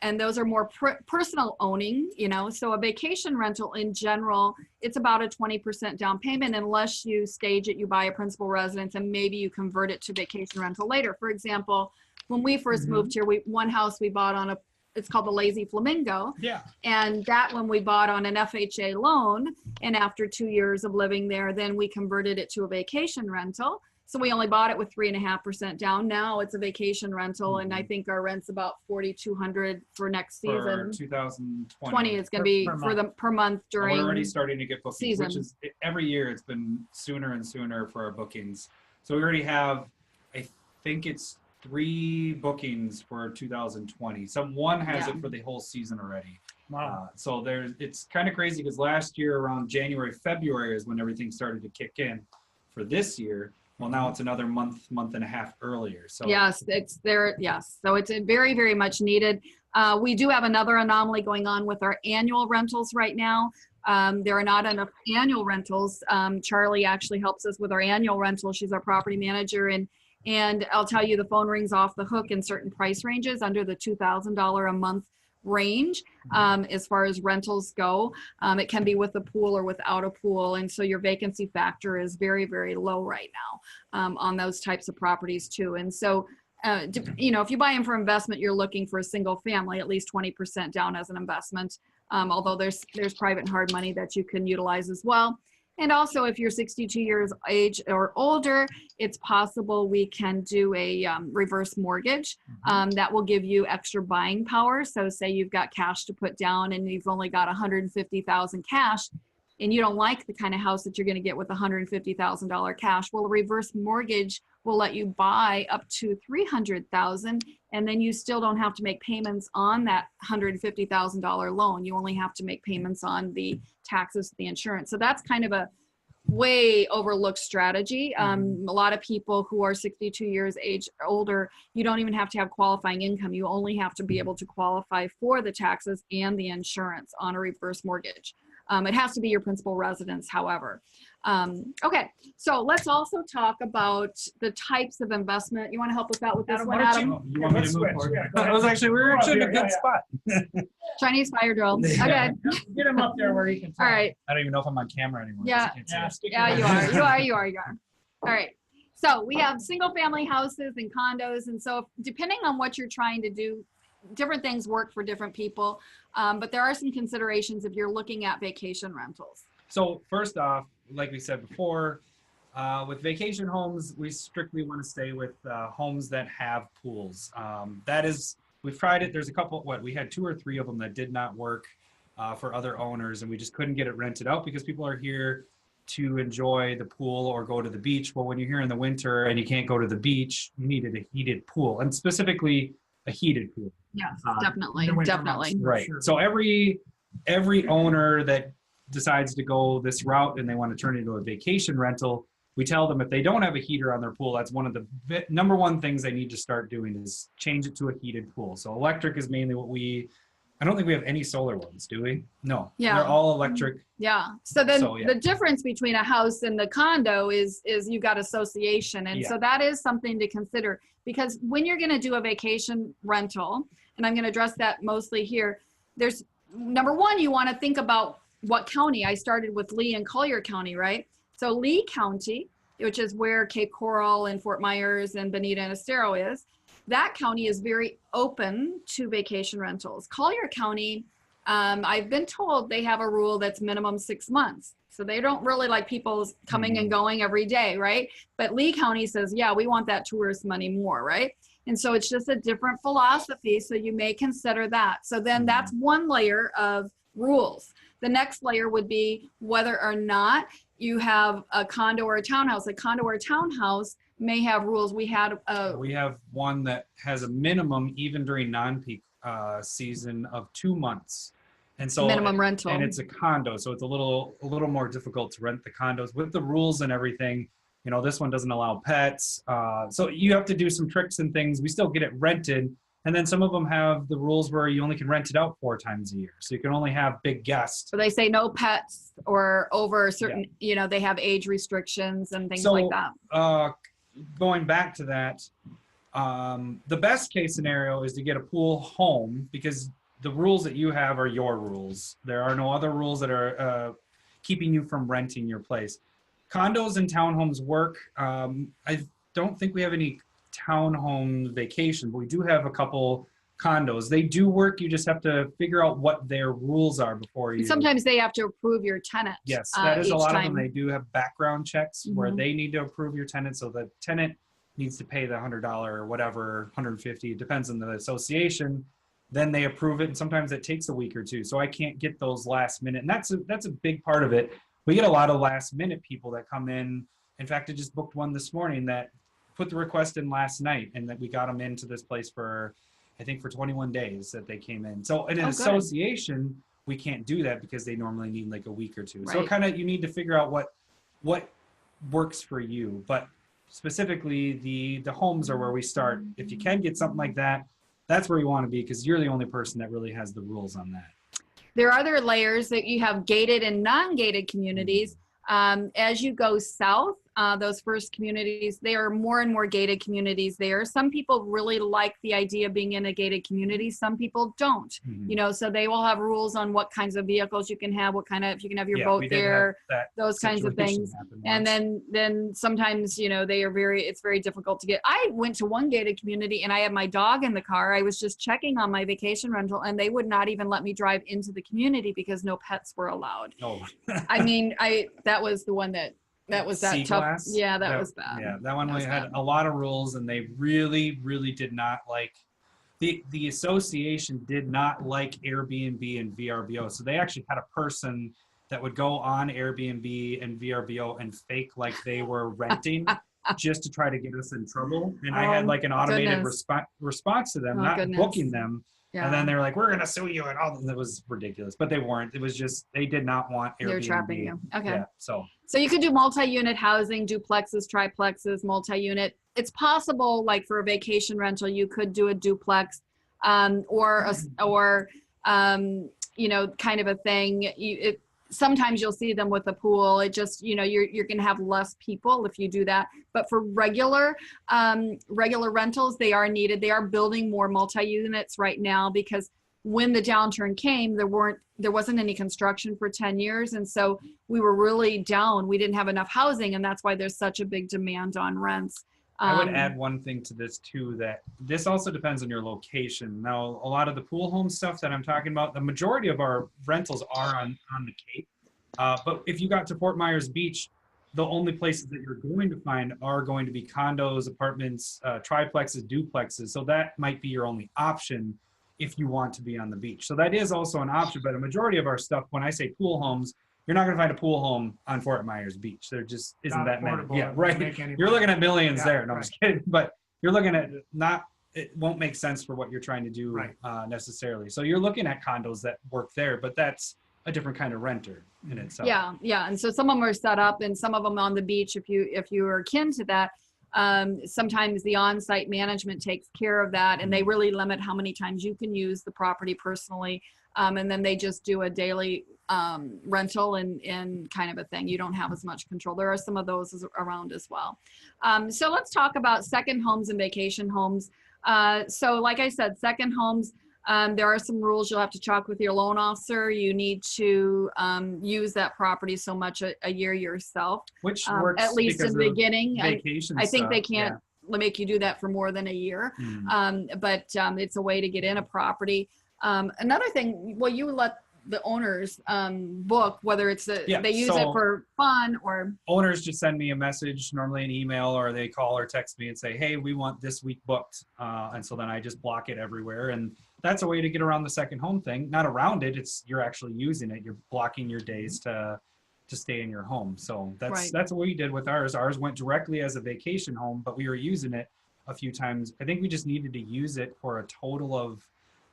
And those are more personal owning, you know, so a vacation rental in general, it's about a 20% down payment unless you stage it, you buy a principal residence and maybe you convert it to vacation rental later. For example, when we first moved here, one house we bought on it's called the Lazy Flamingo. Yeah. And that one we bought on an FHA loan. And after 2 years of living there, then we converted it to a vacation rental. So we only bought it with 3.5% down. Now it's a vacation rental, and I think our rent's about $4,200 for next season. For 2020, it's going to be per month during. We're already starting to get bookings, season. which is every year it's been sooner and sooner for our bookings. So we already have, I think it's 3 bookings for 2020. One has it for the whole season already. Wow. So it's kind of crazy because last year around January, February is when everything started to kick in. For this year, well, now it's another month and a half earlier. So yes, it's there. Yes. So it's very, very much needed. We do have another anomaly going on with our annual rentals right now. There are not enough annual rentals. Charlie actually helps us with our annual rental. She's our property manager, and I'll tell you, the phone rings off the hook in certain price ranges under the $2,000 a month range as far as rentals go. It can be with a pool or without a pool, and so your vacancy factor is very, very low right now on those types of properties too. And so you know, if you buy them for investment, you're looking for a single family, at least 20% down as an investment, although there's private and hard money that you can utilize as well. And also, if you're 62 years age or older, it's possible we can do a reverse mortgage that will give you extra buying power. So say you've got cash to put down and you've only got $150,000 cash, and you don't like the kind of house that you're going to get with $150,000 cash. Well, a reverse mortgage will let you buy up to $300,000, and then you still don't have to make payments on that $150,000 loan. You only have to make payments on the taxes, the insurance. So that's kind of a way overlooked strategy. A lot of people who are 62 years age or older, you don't even have to have qualifying income. You only have to be able to qualify for the taxes and the insurance on a reverse mortgage. It has to be your principal residence, however. Okay, so let's also talk about the types of investment. You want to help us out with this one, Adam? You want me to move forward? We were actually in a good spot. Chinese fire drill. Okay. Get him up there where he can. All right. I don't even know if I'm on camera anymore. Yeah. You are. You are. All right. So we have single family houses and condos. And so depending on what you're trying to do, different things work for different people. But there are some considerations if you're looking at vacation rentals. So first off, like we said before, with vacation homes, we strictly want to stay with homes that have pools. We've tried it. There's a couple, we had 2 or 3 of them that did not work for other owners, and we just couldn't get it rented out because people are here to enjoy the pool or go to the beach. Well, when you're here in the winter and you can't go to the beach, you needed a heated pool, and specifically a heated pool. Yes, definitely. Right. Sure. So every owner that decides to go this route and they want to turn it into a vacation rental, we tell them if they don't have a heater on their pool, that's one of the number one things they need to start doing is change it to a heated pool. So electric is mainly what I don't think we have any solar ones, do we? No. Yeah. They're all electric. Yeah. So then the difference between a house and the condo is you've got association. And so that is something to consider, because when you're going to do a vacation rental, and I'm going to address that mostly here, there's number one, you want to think about what county. I started with Lee and Collier County, right? So Lee County, which is where Cape Coral and Fort Myers and Bonita and Estero is, that county is very open to vacation rentals. Collier County, I've been told they have a rule that's minimum 6 months. So they don't really like people coming and going every day, right? But Lee County says, yeah, we want that tourist money more, right? And so it's just a different philosophy. So you may consider that. So then that's one layer of rules. The next layer would be whether or not you have a condo or a townhouse. A condo or a townhouse may have rules. We have one that has a minimum, even during non-peak season, of 2 months. And so minimum rental. And it's a condo, so it's a little more difficult to rent the condos with the rules and everything. You know, this one doesn't allow pets. So you have to do some tricks and things. We still get it rented, And then some of them have the rules where you only can rent it out 4 times a year. So you can only have big guests. So they say no pets or over a certain, you know, they have age restrictions and things like that. Going back to that, the best case scenario is to get a pool home, because the rules that you have are your rules. There are no other rules that are keeping you from renting your place. Condos and townhomes work. I don't think we have any townhome vacation, but we do have a couple condos. They do work. You just have to figure out what their rules are before you. Sometimes they have to approve your tenant. Yes, that is a lot time. of them. They do have background checks where they need to approve your tenant. So the tenant needs to pay the $100 or whatever, $150. It depends on the association. Then they approve it, and sometimes it takes a week or two. So I can't get those last minute, and that's a big part of it. We get a lot of last minute people that come in. In fact, I just booked one this morning that put the request in last night, and that we got them into this place for, I think, for 21 days that they came in. So in an association, we can't do that because they normally need like a week or two. Right. So kind of you need to figure out what works for you. But specifically, the homes are where we start. If you can get something like that, that's where you want to be, because you're the only person that really has the rules on that. There are other layers that you have gated and non-gated communities. As you go south, those first communities, they are more and more gated communities there. Some people really like the idea of being in a gated community. Some people don't, you know, so they will have rules on what kinds of vehicles you can have, what kind of, if you can have your boat there, those kinds of things. And then sometimes, you know, it's very difficult to get. I went to one gated community and I had my dog in the car. I was just checking on my vacation rental and they would not even let me drive into the community because no pets were allowed. Oh. I mean, that was the one that was that tough. Yeah, that was bad. Yeah, that one had a lot of rules, and they really, really did not like, the association did not like Airbnb and VRBO. So they actually had a person that would go on Airbnb and VRBO and fake like they were renting just to try to get us in trouble. And I had like an automated response to them, not booking them. Yeah. And then they were like, we're going to sue you. And all that was ridiculous, but they weren't. It was just, they did not want Airbnb. They're trapping you. Okay. Yeah, so you could do multi-unit housing, duplexes, triplexes, multi-unit. It's possible, like for a vacation rental, you could do a duplex or you know, kind of a thing. Sometimes you'll see them with a pool. It just, you know, you're going to have less people if you do that. But for regular rentals, they are needed. They are building more multi-units right now because when the downturn came, there wasn't any construction for 10 years. And so we were really down. We didn't have enough housing. And that's why there's such a big demand on rents. I would add one thing to this too, that this also depends on your location. Now, a lot of the pool home stuff that I'm talking about, the majority of our rentals are on the Cape. But if you got to Fort Myers Beach, the only places that you're going to find are going to be condos, apartments, triplexes, duplexes. So that might be your only option if you want to be on the beach. So that is also an option, but a majority of our stuff, when I say pool homes, you're not going to find a pool home on Fort Myers Beach. There just isn't that many. Yeah, right. You're looking at millions there. No, I'm just kidding. But you're looking at it won't make sense for what you're trying to do necessarily. So you're looking at condos that work there, but that's a different kind of renter in itself. Yeah. And so some of them are set up and some of them on the beach. If you are akin to that, sometimes the on-site management takes care of that and they really limit how many times you can use the property personally. And then they just do a daily rental and kind of a thing. You don't have as much control. There are some of those around as well. So let's talk about second homes and vacation homes. So like I said, second homes, there are some rules you'll have to talk with your loan officer. You need to use that property so much a year yourself. Which works at least in the beginning. I think they can't make you do that for more than a year. But it's a way to get in a property. Another thing, well, you let the owners book, whether it's they use it for fun or owners just send me a message, normally an email, or they call or text me and say, hey, we want this week booked. And so then I just block it everywhere. And that's a way to get around the second home thing. Not around it, it's you're actually using it. You're blocking your days to stay in your home. So that's what we did with ours. Ours went directly as a vacation home, but we were using it a few times. I think we just needed to use it for a total of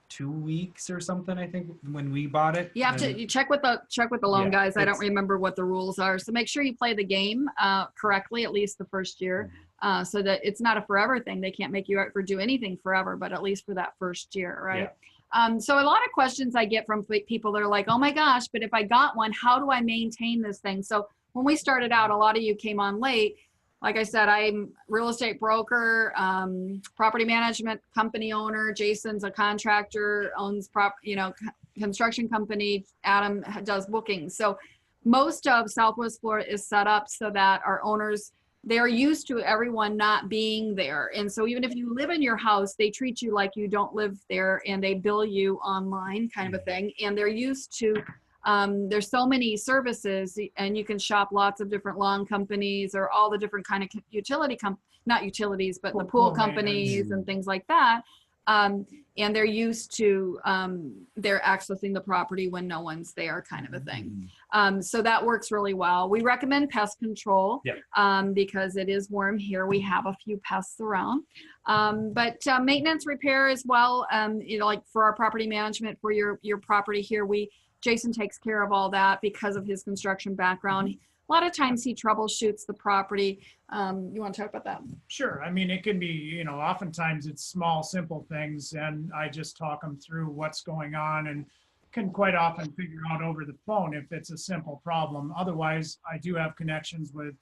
2 weeks or something, I think, when we bought it. You have to check with the loan guys. I don't remember what the rules are. So make sure you play the game correctly, at least the first year. so that it's not a forever thing. They can't make you ever do anything forever, but at least for that first year, right? So a lot of questions I get from people that are like, oh my gosh, but if I got one, how do I maintain this thing? So when we started out, a lot of you came on late. Like I said, I'm real estate broker, property management company owner. Jason's a contractor, owns construction company. Adam does bookings. So most of Southwest Florida is set up so that our owners, they're used to everyone not being there. And so even if you live in your house, they treat you like you don't live there, and they bill you online, kind of a thing. And they're used to, there's so many services, and you can shop lots of different lawn companies or all the different kind of utility not utilities, but the pool companies and things like that. And they're used to, they're accessing the property when no one's there, kind of a thing. So that works really well. We recommend pest control because it is warm here. We have a few pests around, but maintenance, repair as well. Like for our property management for your property here, Jason takes care of all that because of his construction background. A lot of times he troubleshoots the property. You want to talk about that? Sure. I mean, it can be, oftentimes it's small, simple things, and I just talk them through what's going on, and can quite often figure out over the phone if it's a simple problem. Otherwise, I do have connections with,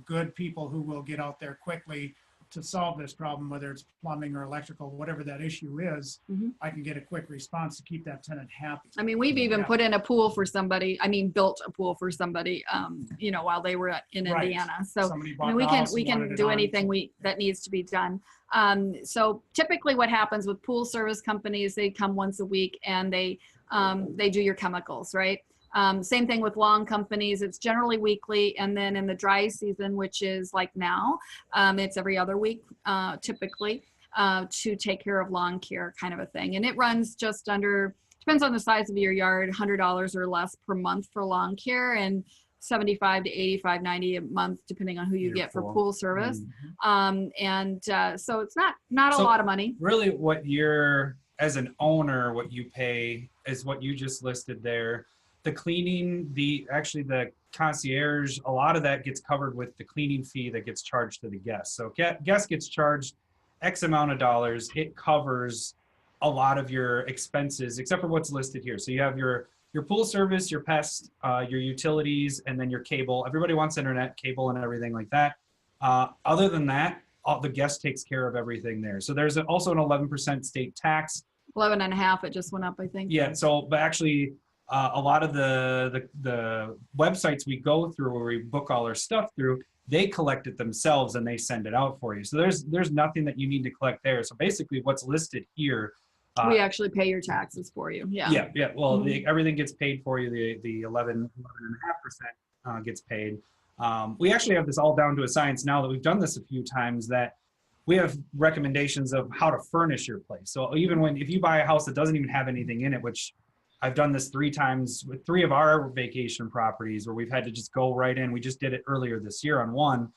good people who will get out there quickly to solve this problem, whether it's plumbing or electrical, whatever that issue is. I can get a quick response to keep that tenant happy. I mean, we've even put in a pool for somebody. Built a pool for somebody, while they were in Indiana. So we can do anything that needs to be done. So typically what happens with pool service companies, they come once a week and they do your chemicals, right? Same thing with lawn companies. It's generally weekly. And then in the dry season, which is like now, it's every other week, typically, to take care of lawn care, kind of a thing. And it runs just under, depends on the size of your yard, $100 or less per month for lawn care, and $75 to $85, $90 a month, depending on who you get for pool service. So it's not a lot of money. Really as an owner, what you pay is what you just listed there. The cleaning, the concierge, a lot of that gets covered with the cleaning fee that gets charged to the guest. So guest gets charged X amount of dollars. It covers a lot of your expenses, except for what's listed here. So you have your pool service, your pest, your utilities, and then your cable. Everybody wants internet, cable, and everything like that. Other than that, the guest takes care of everything there. So there's also an 11% state tax. 11.5, it just went up, I think. Yeah, but actually, a lot of the websites we go through where we book all our stuff through, they collect it themselves and they send it out for you. So there's nothing that you need to collect there. So basically what's listed here, we actually pay your taxes for you. Yeah. Well, everything gets paid for you. The 11.5% gets paid. We actually have this all down to a science now that we've done this a few times, that we have recommendations of how to furnish your place. So even if you buy a house that doesn't even have anything in it, which I've done this 3 times with 3 of our vacation properties where we've had to just go right in. We just did it earlier this year on one.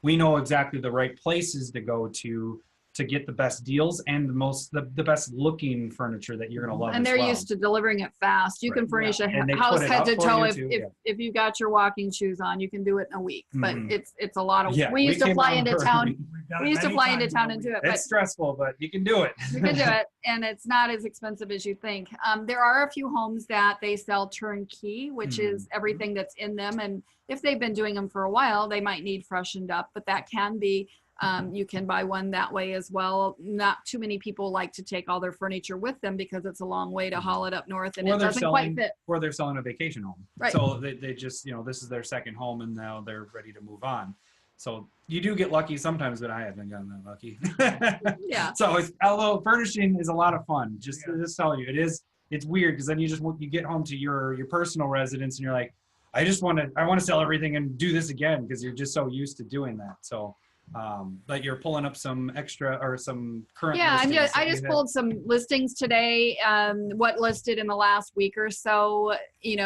We know exactly the right places to go to get the best deals and the best looking furniture that you're going to love. And they're used to delivering it fast. You can furnish a house head to toe. If you got your walking shoes on, you can do it in a week, but it's a lot of, we used to fly into town. We used to fly into town and do it. It's stressful, but you can do it. You can do it. And it's not as expensive as you think. There are a few homes that they sell turnkey, which is everything that's in them. And if they've been doing them for a while, they might need freshened up, but that can be, you can buy one that way as well. Not too many people like to take all their furniture with them because it's a long way to haul it up north and it doesn't quite fit. Or they're selling a vacation home. Right. So they just, this is their second home and now they're ready to move on. So you do get lucky sometimes, but I haven't gotten that lucky. Yeah. So although furnishing is a lot of fun, just to tell you, it's weird because then you get home to your personal residence and you're like, I want to sell everything and do this again because you're just so used to doing that. So, but you're pulling up some extra or some current. Yeah, I just pulled some listings today. What listed in the last week or so,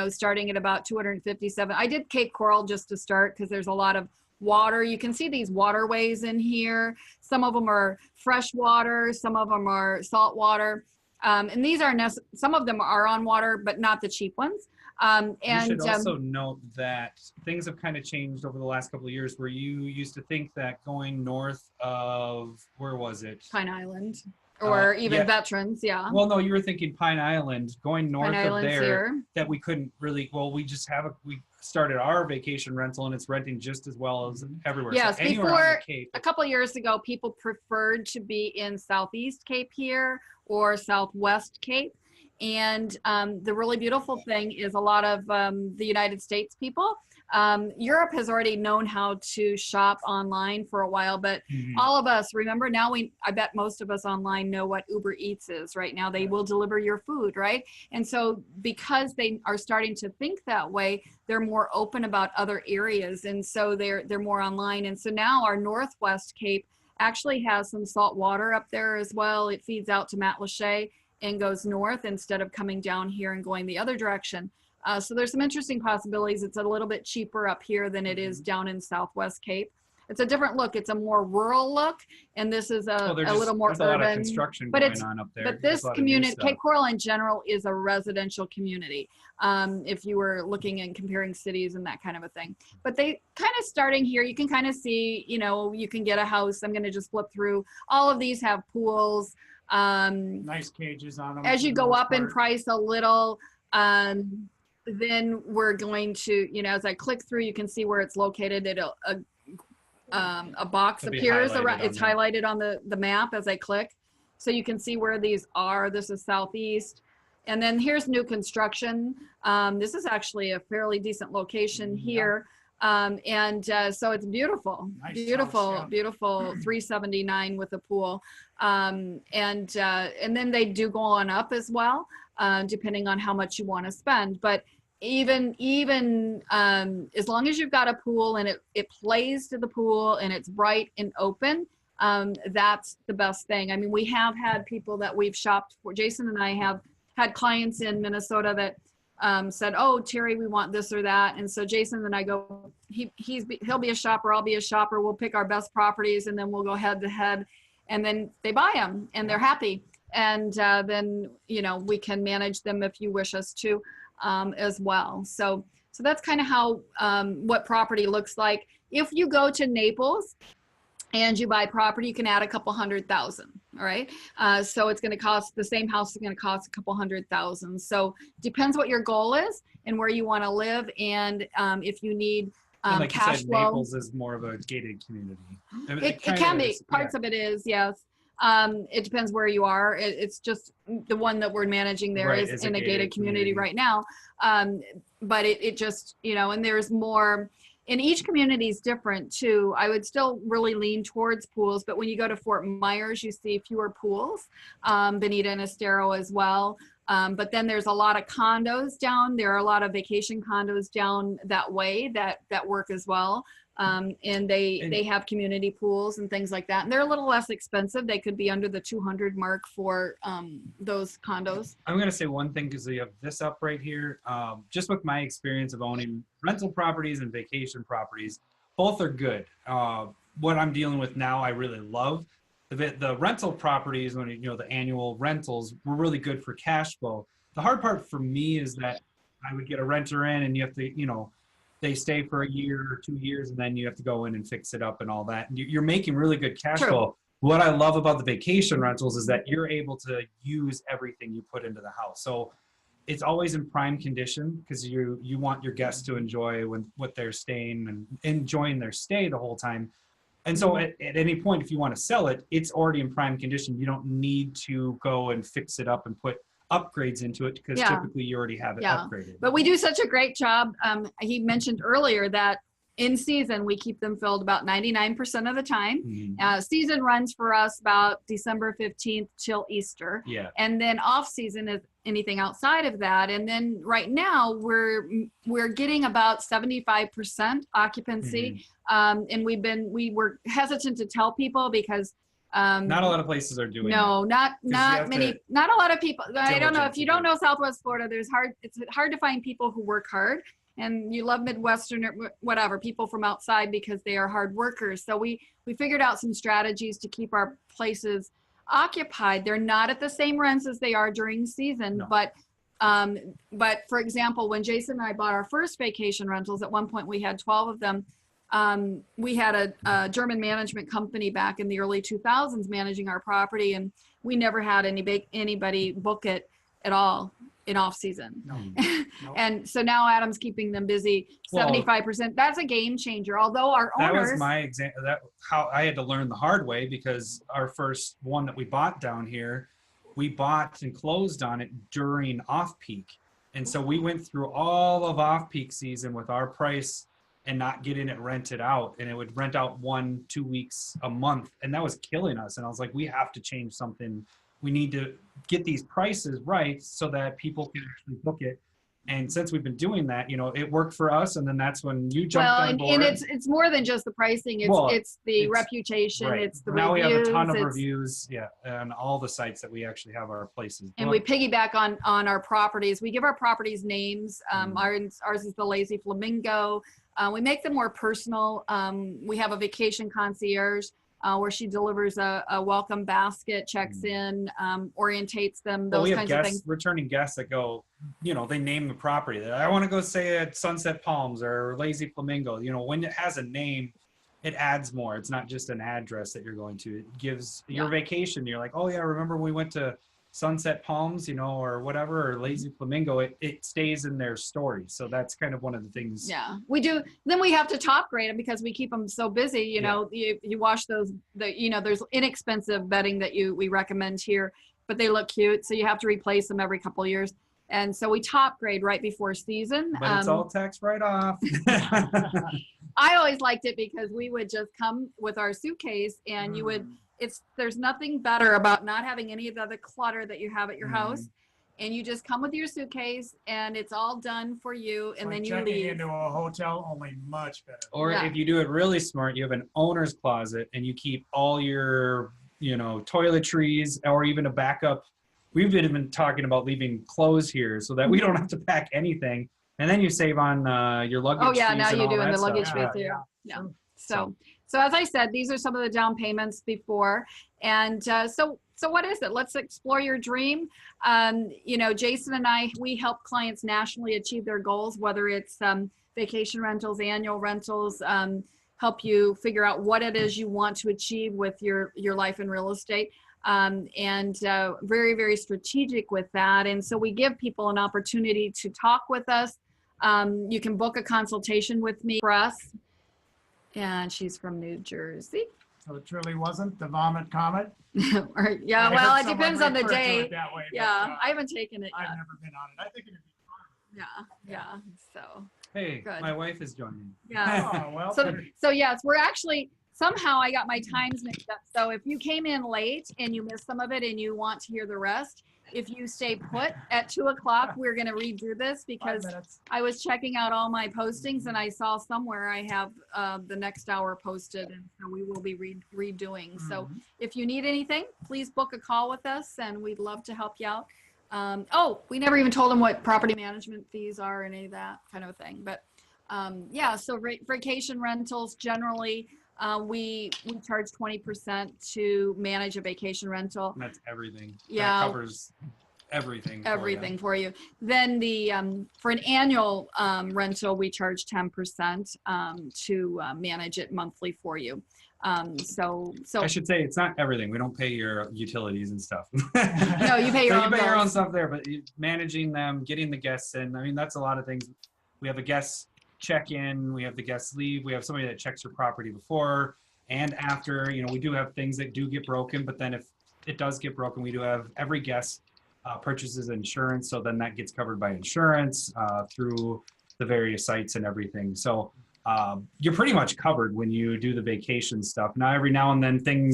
starting at about 257. I did Cape Coral just to start because there's a lot of water. You can see these waterways in here. Some of them are fresh water, some of them are salt water. And these are some of them are on water, but not the cheap ones. You should also note that things have kind of changed over the last couple of years, where you used to think that going north of, where was it? Pine Island, or even Veterans, yeah. Well, no, you were thinking Pine Island, going north of there, here. that we couldn't really, well, we just have we started our vacation rental and it's renting just as well as everywhere. Yes, so anywhere before, on the Cape, a couple of years ago, people preferred to be in Southeast Cape here or Southwest Cape. And the really beautiful thing is a lot of the United States people, Europe has already known how to shop online for a while, but all of us, remember now, I bet most of us online know what Uber Eats is right now. They will deliver your food, right? And so because they are starting to think that way, they're more open about other areas. And so they're more online. And so now our Northwest Cape actually has some salt water up there as well. It feeds out to Matlacha and goes north instead of coming down here and going the other direction. So there's some interesting possibilities. It's a little bit cheaper up here than it is down in Southwest Cape. It's a different look. It's a more rural look, and this is a little more urban. There's a lot of construction going on up there. But this community, Cape Coral in general, is a residential community. If you were looking and comparing cities and that kind of a thing. But they kind of starting here, you can kind of see, you know, you can get a house. I'm going to just flip through. All of these have pools. Nice cages on them. As you go up in price a little, then we're going to, you know, as I click through, you can see where it's located. A box appears around, it's highlighted on the map as I click. So you can see where these are. This is Southeast. And then here's new construction. This is actually a fairly decent location here. So it's beautiful, nice beautiful, house, yeah. Beautiful 379 with a pool. And then they do go on up as well, depending on how much you want to spend. But even as long as you've got a pool and it plays to the pool and it's bright and open, that's the best thing. I mean, we have had people that we've shopped for. Jason and I have had clients in Minnesota that said, "Oh, Terry, we want this or that." And so Jason and I go, he'll be a shopper, I'll be a shopper. We'll pick our best properties and then we'll go head to head, and then they buy them and they're happy. And then, you know, we can manage them if you wish us to, as well. So that's kind of how what property looks like. If you go to Naples and you buy property, you can add a couple $100,000. All right. So it's going to cost, the same house is going to cost a couple $100,000. So depends what your goal is and where you want to live. And if you need like cash you said, flow. Naples is more of a gated community. I mean, it can be. Parts of it is, yes. It depends where you are. It's just the one that we're managing there is in a gated community right now. But it just, you know, and there's more. And each community is different too. I would still really lean towards pools, but when you go to Fort Myers, you see fewer pools, Bonita and Estero as well. But then there's a lot of condos down. There are a lot of vacation condos down that way that work as well. And they have community pools and things like that. And they're a little less expensive. They could be under the 200 mark for those condos. I'm going to say one thing because we have this up right here. Just with my experience of owning rental properties and vacation properties, both are good. What I'm dealing with now, I really love. The rental properties, when you know the annual rentals, were really good for cash flow. The hard part for me is that I would get a renter in, and you have to, you know, they stay for a year or 2 years, and then you have to go in and fix it up and all that. And you're making really good cash flow. What I love about the vacation rentals is that you're able to use everything you put into the house. So it's always in prime condition because you want your guests to enjoy what they're staying and enjoying their stay the whole time. And so at any point, if you want to sell it, it's already in prime condition. You don't need to go and fix it up and put upgrades into it because typically you already have it upgraded. But we do such a great job. He mentioned earlier that in season, we keep them filled about 99% of the time. Season runs for us about December 15th till Easter. Yeah. And then off season is anything outside of that. And then right now we're getting about 75% occupancy. And we were hesitant to tell people because not a lot of places are doing that. Not many, not a lot of people. I don't know if you don't know Southwest Florida, it's hard to find people who work hard. And you love Midwestern or whatever, people from outside because they are hard workers. So we figured out some strategies to keep our places occupied. They're not at the same rents as they are during season, but But for example, when Jason and I bought our first vacation rentals, at one point we had 12 of them. We had a German management company back in the early 2000s managing our property, and we never had anybody book it at all in off season. No. And so now Adam's keeping them busy. 75%. That's a game changer. Although our That owners, was my example. That how I had to learn the hard way, because our first one that we bought down here, we bought and closed on it during off peak. And so we went through all of off peak season with our price and not getting it rented out. And it would rent out 1-2 weeks a month. And that was killing us. And I was like, we have to change something. We need to get these prices right so that people can actually book it. And since we've been doing that, you know, it worked for us. And then that's when you jumped on board. And it's more than just the pricing. It's the reputation. Right. It's the now reviews. we have a ton of reviews, and all the sites that we actually have our places. And we piggyback on our properties. We give our properties names. Ours is the Lazy Flamingo. We make them more personal. We have a vacation concierge where she delivers a welcome basket, checks in, orientates them, those kinds of things. Returning guests that go, you know, they name the property. That I want to go stay at Sunset Palms or Lazy Flamingo. You know, when it has a name, it adds more. It's not just an address that you're going to. It gives your vacation. You're like, oh yeah, remember we went to Sunset Palms, you know, or whatever, or Lazy Flamingo. It stays in their story. So that's kind of one of the things. Yeah, we do. Then we have to top grade them because we keep them so busy. You know, you wash those. You know, there's inexpensive bedding that we recommend here, but they look cute, so you have to replace them every couple of years. And so we top grade right before season. But it's all tax write-off. I always liked it because we would just come with our suitcase, and you would. There's nothing better about not having any of the other clutter that you have at your house, and you just come with your suitcase and it's all done for you, and then you leave. Checking into a hotel, only much better. Or if you do it really smart, you have an owner's closet and you keep all your, you know, toiletries or even a backup. We've been talking about leaving clothes here so that we don't have to pack anything, and then you save on your luggage. Oh yeah, fees now and you all do in that the stuff. luggage fee too. Yeah. So as I said, these are some of the down payments before. And so what is it? Let's explore your dream. You know, Jason and I, we help clients nationally achieve their goals, whether it's vacation rentals, annual rentals, help you figure out what it is you want to achieve with your life in real estate. Very, very strategic with that. And so we give people an opportunity to talk with us. You can book a consultation with me for us. And she's from New Jersey. So it truly wasn't the vomit comet? Yeah, well, it depends on the day. I haven't taken it yet. I've never been on it. I think it'd be fun. Yeah. So. Hey, good. My wife is joining. Yeah. Oh, well, So yes, we're actually, somehow I got my times mixed up. So if you came in late and you missed some of it and you want to hear the rest, if you stay put at 2 o'clock, we're going to redo this because I was checking out all my postings and I saw somewhere I have the next hour posted, and so we will be redoing. So if you need anything, please book a call with us and we'd love to help you out. We never even told them what property management fees are and any of that kind of a thing. But so vacation rentals generally, we charge 20% to manage a vacation rental. And that's everything. Yeah. That covers everything. For you. Then for an annual rental, we charge 10% to manage it monthly for you. So I should say it's not everything. We don't pay your utilities and stuff. No, you pay your own. You pay your own stuff there, but managing them, getting the guests in. I mean, that's a lot of things. We have a guest check in, we have the guests leave, we have somebody that checks your property before and after. You know, we do have things that do get broken, but then if it does get broken, we do have every guest purchases insurance, so then that gets covered by insurance through the various sites and everything. So you're pretty much covered when you do the vacation stuff. Now every now and then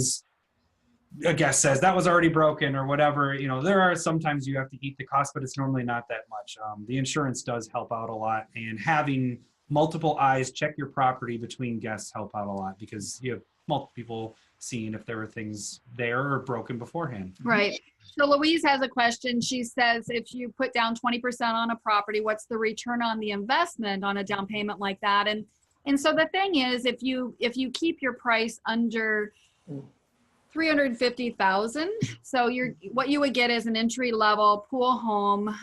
a guest says that was already broken or whatever, you know, there are sometimes you have to eat the cost, but it's normally not that much. The insurance does help out a lot, and having multiple eyes check your property between guests help out a lot because you have multiple people seeing if there were things there or broken beforehand. Right. So Louise has a question. She says, if you put down 20% on a property, what's the return on the investment on a down payment like that? And so the thing is, if you keep your price under $350,000. So what you would get is an entry level pool home,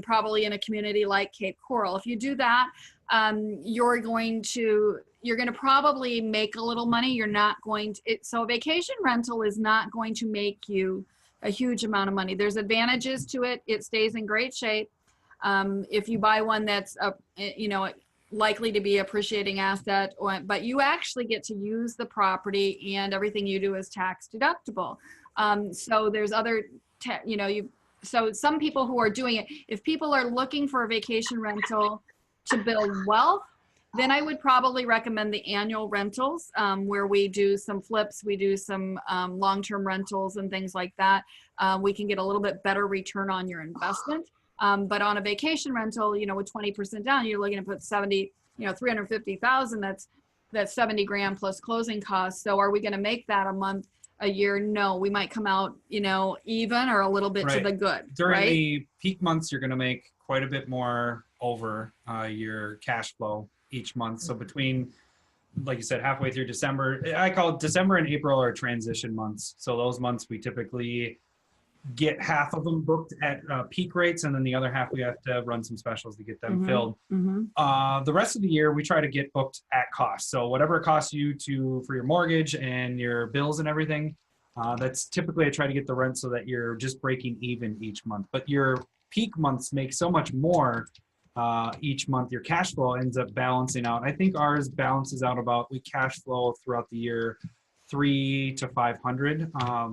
probably in a community like Cape Coral. If you do that, you're going to probably make a little money. You're not going to, so a vacation rental is not going to make you a huge amount of money. There's advantages to it. It stays in great shape. If you buy one that's likely to be appreciating asset, but you actually get to use the property and everything you do is tax deductible. So there's other, so some people who are doing it, if people are looking for a vacation rental to build wealth, then I would probably recommend the annual rentals, where we do some flips, we do some long-term rentals and things like that. We can get a little bit better return on your investment. But on a vacation rental, with 20% down, you're looking to put 350,000, that's 70 grand plus closing costs. So are we going to make that a month, a year? No, we might come out, even or a little bit to the good. During the peak months, you're going to make quite a bit more over your cash flow each month. So between, like you said, halfway through December, I call it December and April are transition months. So those months we typically get half of them booked at peak rates, and then the other half we have to run some specials to get them filled. The rest of the year we try to get booked at cost. So whatever it costs you for your mortgage and your bills and everything, that's typically I try to get the rent so that you're just breaking even each month. But your peak months make so much more each month. Your cash flow ends up balancing out. I think ours balances out about, we cash flow throughout the year 300 to 500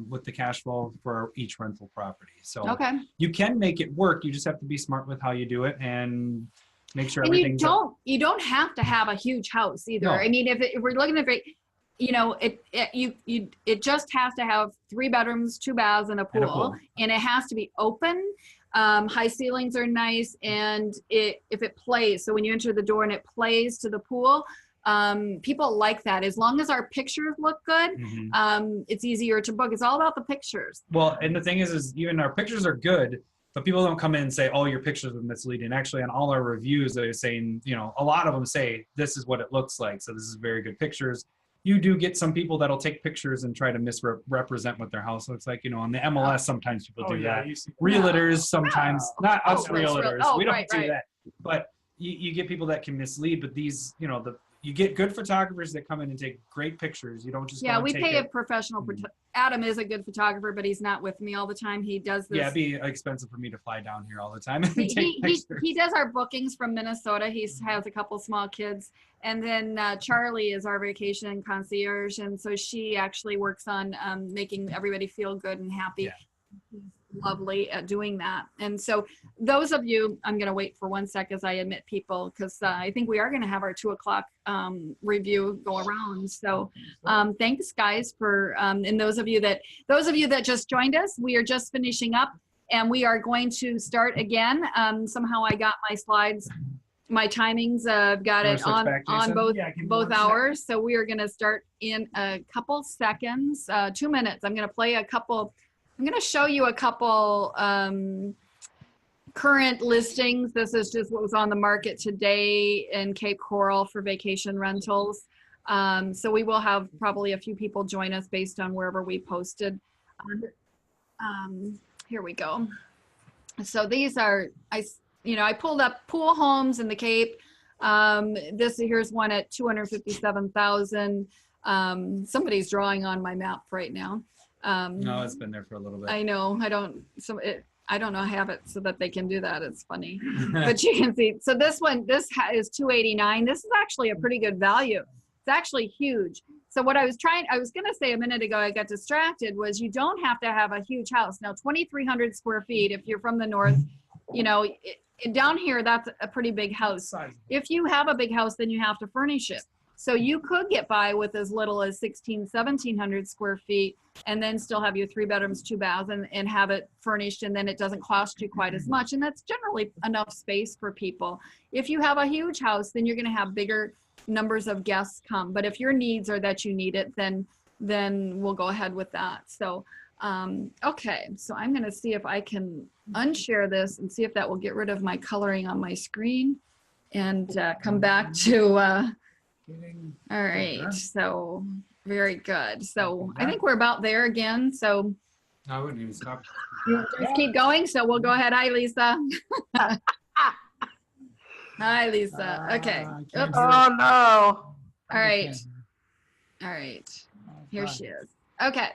with the cash flow for each rental property. So you can make it work. You just have to be smart with how you do it and make sure everything's you don't have to have a huge house either. No. I mean, if we're looking at it just has to have 3 bedrooms, 2 baths, and a pool, and it has to be open. High ceilings are nice, and if it plays, so when you enter the door and it plays to the pool, people like that. As long as our pictures look good, it's easier to book. It's all about the pictures. Well, and the thing is even our pictures are good, but people don't come in and say, oh, your pictures are misleading. Actually, on all our reviews, they're saying, a lot of them say, this is what it looks like. So this is very good pictures. You do get some people that'll take pictures and try to misrepresent what their house looks like. On the MLS, sometimes people do that. Realtors sometimes, not us realtors. We don't do that. But you get people that can mislead. But these, you get good photographers that come in and take great pictures. You don't just we pay a professional. Adam is a good photographer, but he's not with me all the time. He does this. Yeah, it'd be expensive for me to fly down here all the time and take pictures. He does our bookings from Minnesota. He has a couple small kids, and then Charlie is our vacation concierge, and so she actually works on making everybody feel good and happy. He's lovely at doing that. And so those of you, I'm going to wait for 1 sec as I admit people, because I think we are going to have our 2 o'clock review go around. So thanks guys for, and those of you that just joined us, we are just finishing up and we are going to start again. Somehow I got my slides, my timings, got it on both hours. So we are going to start in a couple seconds, 2 minutes. I'm going to show you a couple current listings. This is just what was on the market today in Cape Coral for vacation rentals. So we will have probably a few people join us based on wherever we posted. Here we go. So these are, I pulled up pool homes in the Cape. Here's one at 257,000. Somebody's drawing on my map right now. No, it's been there for a little bit. I know. I don't know. I have it so that they can do that. It's funny, but you can see. So this is 289. This is actually a pretty good value. It's actually huge. So what I was going to say a minute ago, I got distracted, was you don't have to have a huge house. Now, 2,300 square feet, if you're from the north, down here, that's a pretty big house. If you have a big house, then you have to furnish it. So you could get by with as little as 1,700 square feet and then still have your 3 bedrooms, 2 baths and have it furnished, and then it doesn't cost you quite as much. And that's generally enough space for people. If you have a huge house, then you're going to have bigger numbers of guests come. But if your needs are that you need it, then we'll go ahead with that. So, okay. So I'm going to see if I can unshare this and see if that will get rid of my coloring on my screen and come back to, all right, so Very good. So I think we're about there again. So I wouldn't even stop. you just keep going. So we'll go ahead. Hi, Lisa. Hi, Lisa. Okay. Oops. Oh, no. All right. All right. Here she is. Okay.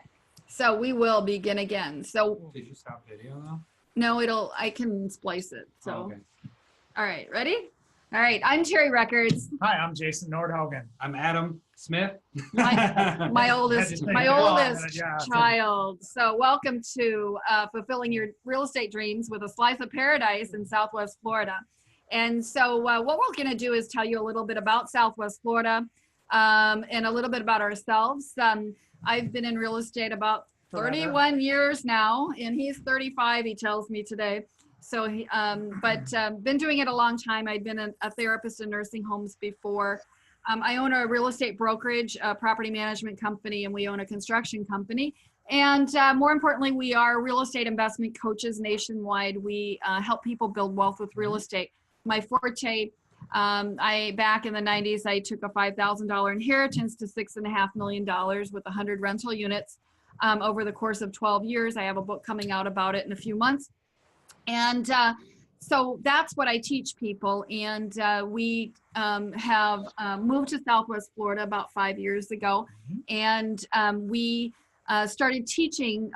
So we will begin again. So Did you stop video though? no, I can splice it. So, Oh, okay. all right. Ready? All right. I'm Terry Records. Hi, I'm Jason Nordhougen. I'm Adam Smith. My oldest Yeah. child. So welcome to fulfilling your real estate dreams with a slice of paradise in Southwest Florida. And so what we're going to do is tell you a little bit about Southwest Florida and a little bit about ourselves. I've been in real estate about 31 years now, and he's 35, he tells me today. So, been doing it a long time. I've been a therapist in nursing homes before. I own a real estate brokerage, a property management company, and we own a construction company. And more importantly, we are real estate investment coaches nationwide. We help people build wealth with real estate. My forte, back in the 90s, I took a $5,000 inheritance to $6.5 million with 100 rental units over the course of 12 years. I have a book coming out about it in a few months. And so that's what I teach people. And we have moved to Southwest Florida about 5 years ago. And we started teaching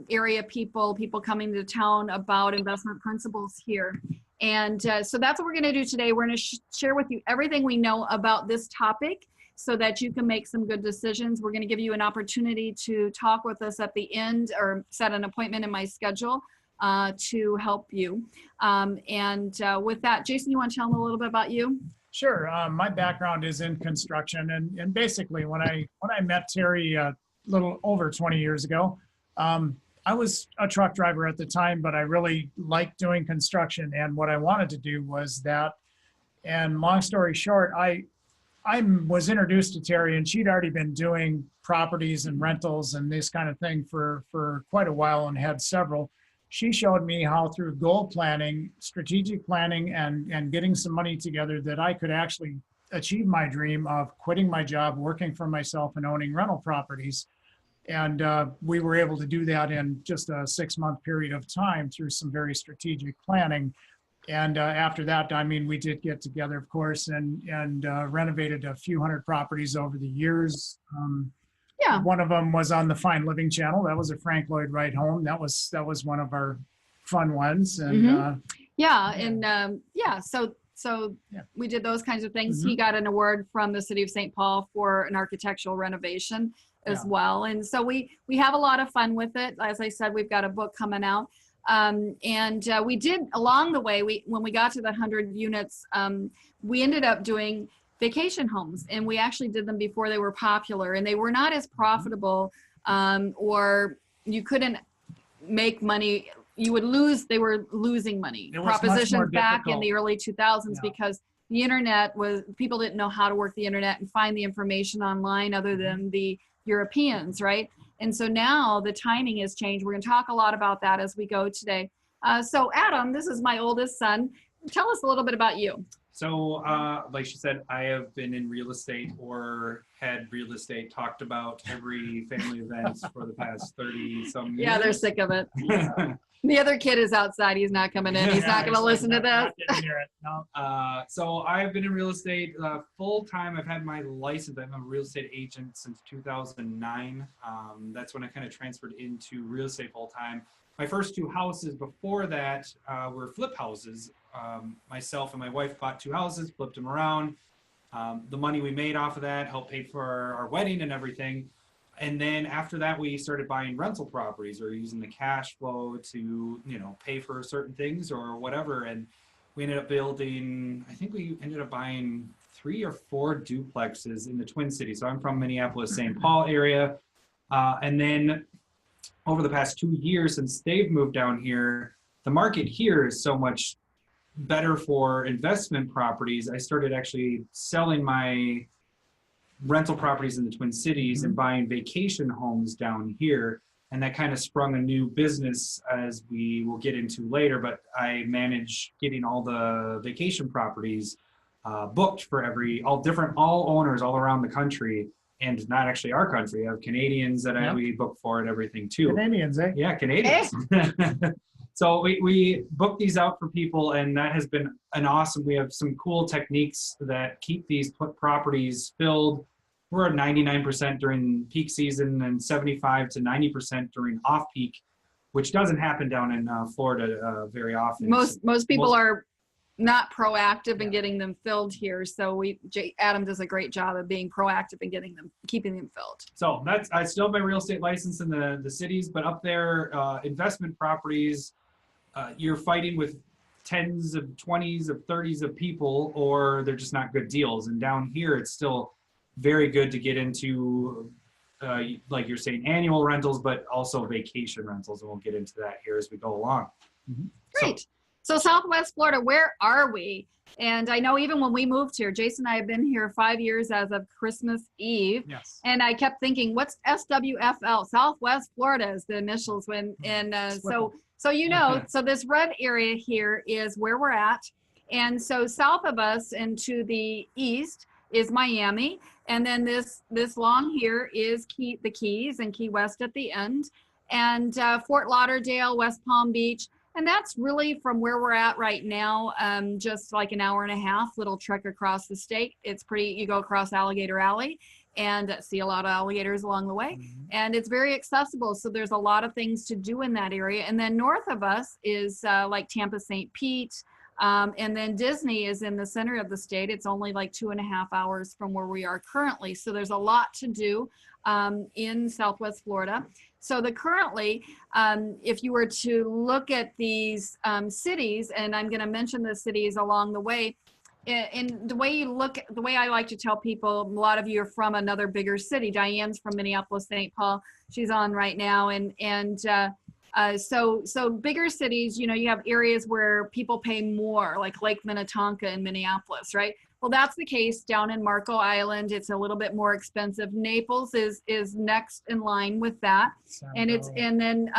area people coming to town about investment principles here. And so that's what we're going to do today. We're going to share with you everything we know about this topic so that you can make some good decisions. We're going to give you an opportunity to talk with us at the end or set an appointment in my schedule to help you. With that, Jason, you want to tell them a little bit about you? Sure. My background is in construction, and basically when I met Terry a little over 20 years ago, I was a truck driver at the time, but I really liked doing construction, and what I wanted to do was that. And long story short, I was introduced to Terry, and she'd already been doing properties and rentals and this kind of thing for quite a while and had several. She showed me how through goal planning, strategic planning, and getting some money together that I could actually achieve my dream of quitting my job, working for myself, and owning rental properties. And we were able to do that in just a 6-month period of time through some very strategic planning. And after that, I mean, we did get together, of course, and renovated a few hundred properties over the years. Yeah. One of them was on the Fine Living channel. That was a Frank Lloyd Wright home. That was one of our fun ones. And So we did those kinds of things. He got an award from the city of St. Paul for an architectural renovation as well. And so we have a lot of fun with it. As I said, we've got a book coming out. We did along the way, when we got to the 100 units, we ended up doing vacation homes, and we actually did them before they were popular, and they were not as profitable, or you couldn't make money. You would lose, they were losing money. Propositions back in the early 2000s because the internet people didn't know how to work the internet and find the information online other than the Europeans, right? And so now the timing has changed. We're going to talk a lot about that as we go today. So Adam, this is my oldest son. Tell us a little bit about you. So, like she said, I have been in real estate or had real estate talked about every family event for the past 30 some years. Yeah, they're sick of it. The other kid is outside. He's not coming in. He's not going to listen to this. So I've been in real estate full time. I've had my license. I'm a real estate agent since 2009. That's when I kind of transferred into real estate full time. My first 2 houses before that were flip houses. Myself and my wife bought 2 houses, flipped them around. The money we made off of that helped pay for our wedding and everything. And then after that, we started buying rental properties or using the cash flow to, pay for certain things or whatever. And we ended up building, I think we ended up buying 3 or 4 duplexes in the Twin Cities. So I'm from Minneapolis, St. Paul area. And then over the past 2 years since they've moved down here, the market here is so much better for investment properties. I started actually selling my rental properties in the Twin Cities and buying vacation homes down here. And that kind of sprung a new business as we will get into later, but I manage getting all the vacation properties booked for all owners all around the country. and not actually our country. I have Canadians that we book for and everything too. Canadians, eh? Yeah, Canadians. So we book these out for people, and that has been an awesome. We have some cool techniques that keep these properties filled. We're at 99% during peak season and 75 to 90% during off peak, which doesn't happen down in Florida very often. Most people are not proactive in getting them filled here. So Adam does a great job of being proactive in keeping them filled. So I still have my real estate license in the cities, but up there, investment properties, you're fighting with tens of 20s of 30s of people, or they're just not good deals. And down here, it's still very good to get into, like you're saying, annual rentals, but also vacation rentals. And we'll get into that here as we go along. Mm-hmm. Great. So Southwest Florida, where are we? And I know even when we moved here, Jason and I have been here 5 years as of Christmas Eve. Yes. And I kept thinking, what's SWFL? Southwest Florida is the initials. So you know, so this red area here is where we're at. And so south of us and to the east is Miami. And then this long here is the Keys and Key West at the end. And Fort Lauderdale, West Palm Beach. And that's really from where we're at right now, just like an hour and a half, little trek across the state. It's you go across Alligator Alley and see a lot of alligators along the way. Mm-hmm. And it's very accessible. So there's a lot of things to do in that area. And then north of us is like Tampa, St. Pete. And then Disney is in the center of the state. It's only like 2.5 hours from where we are currently. So there's a lot to do in Southwest Florida. So currently, if you were to look at these cities, and I'm going to mention the cities along the way, and the way I like to tell people, a lot of you are from another bigger city. Diane's from Minneapolis, St. Paul. She's on right now. So bigger cities, you have areas where people pay more, like Lake Minnetonka in Minneapolis, right? Well, that's the case down in Marco Island. It's a little bit more expensive. Naples is next in line with that. Sanibel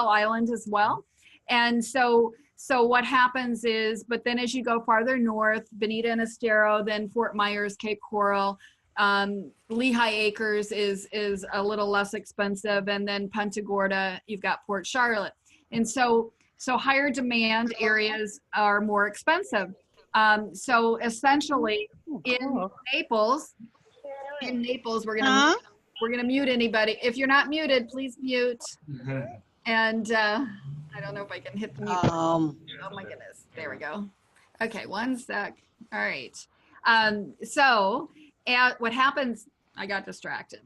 Island as well. And so what happens is, but then as you go farther north, Bonita and Estero, then Fort Myers, Cape Coral, Lehigh Acres is a little less expensive, and then Punta Gorda, you've got Port Charlotte. And so higher demand areas are more expensive. So essentially in Naples, we're gonna mute anybody. If you're not muted, please mute. And I don't know if I can hit the mute. Oh my goodness, there we go. Okay, one sec. All right. What happens, I got distracted.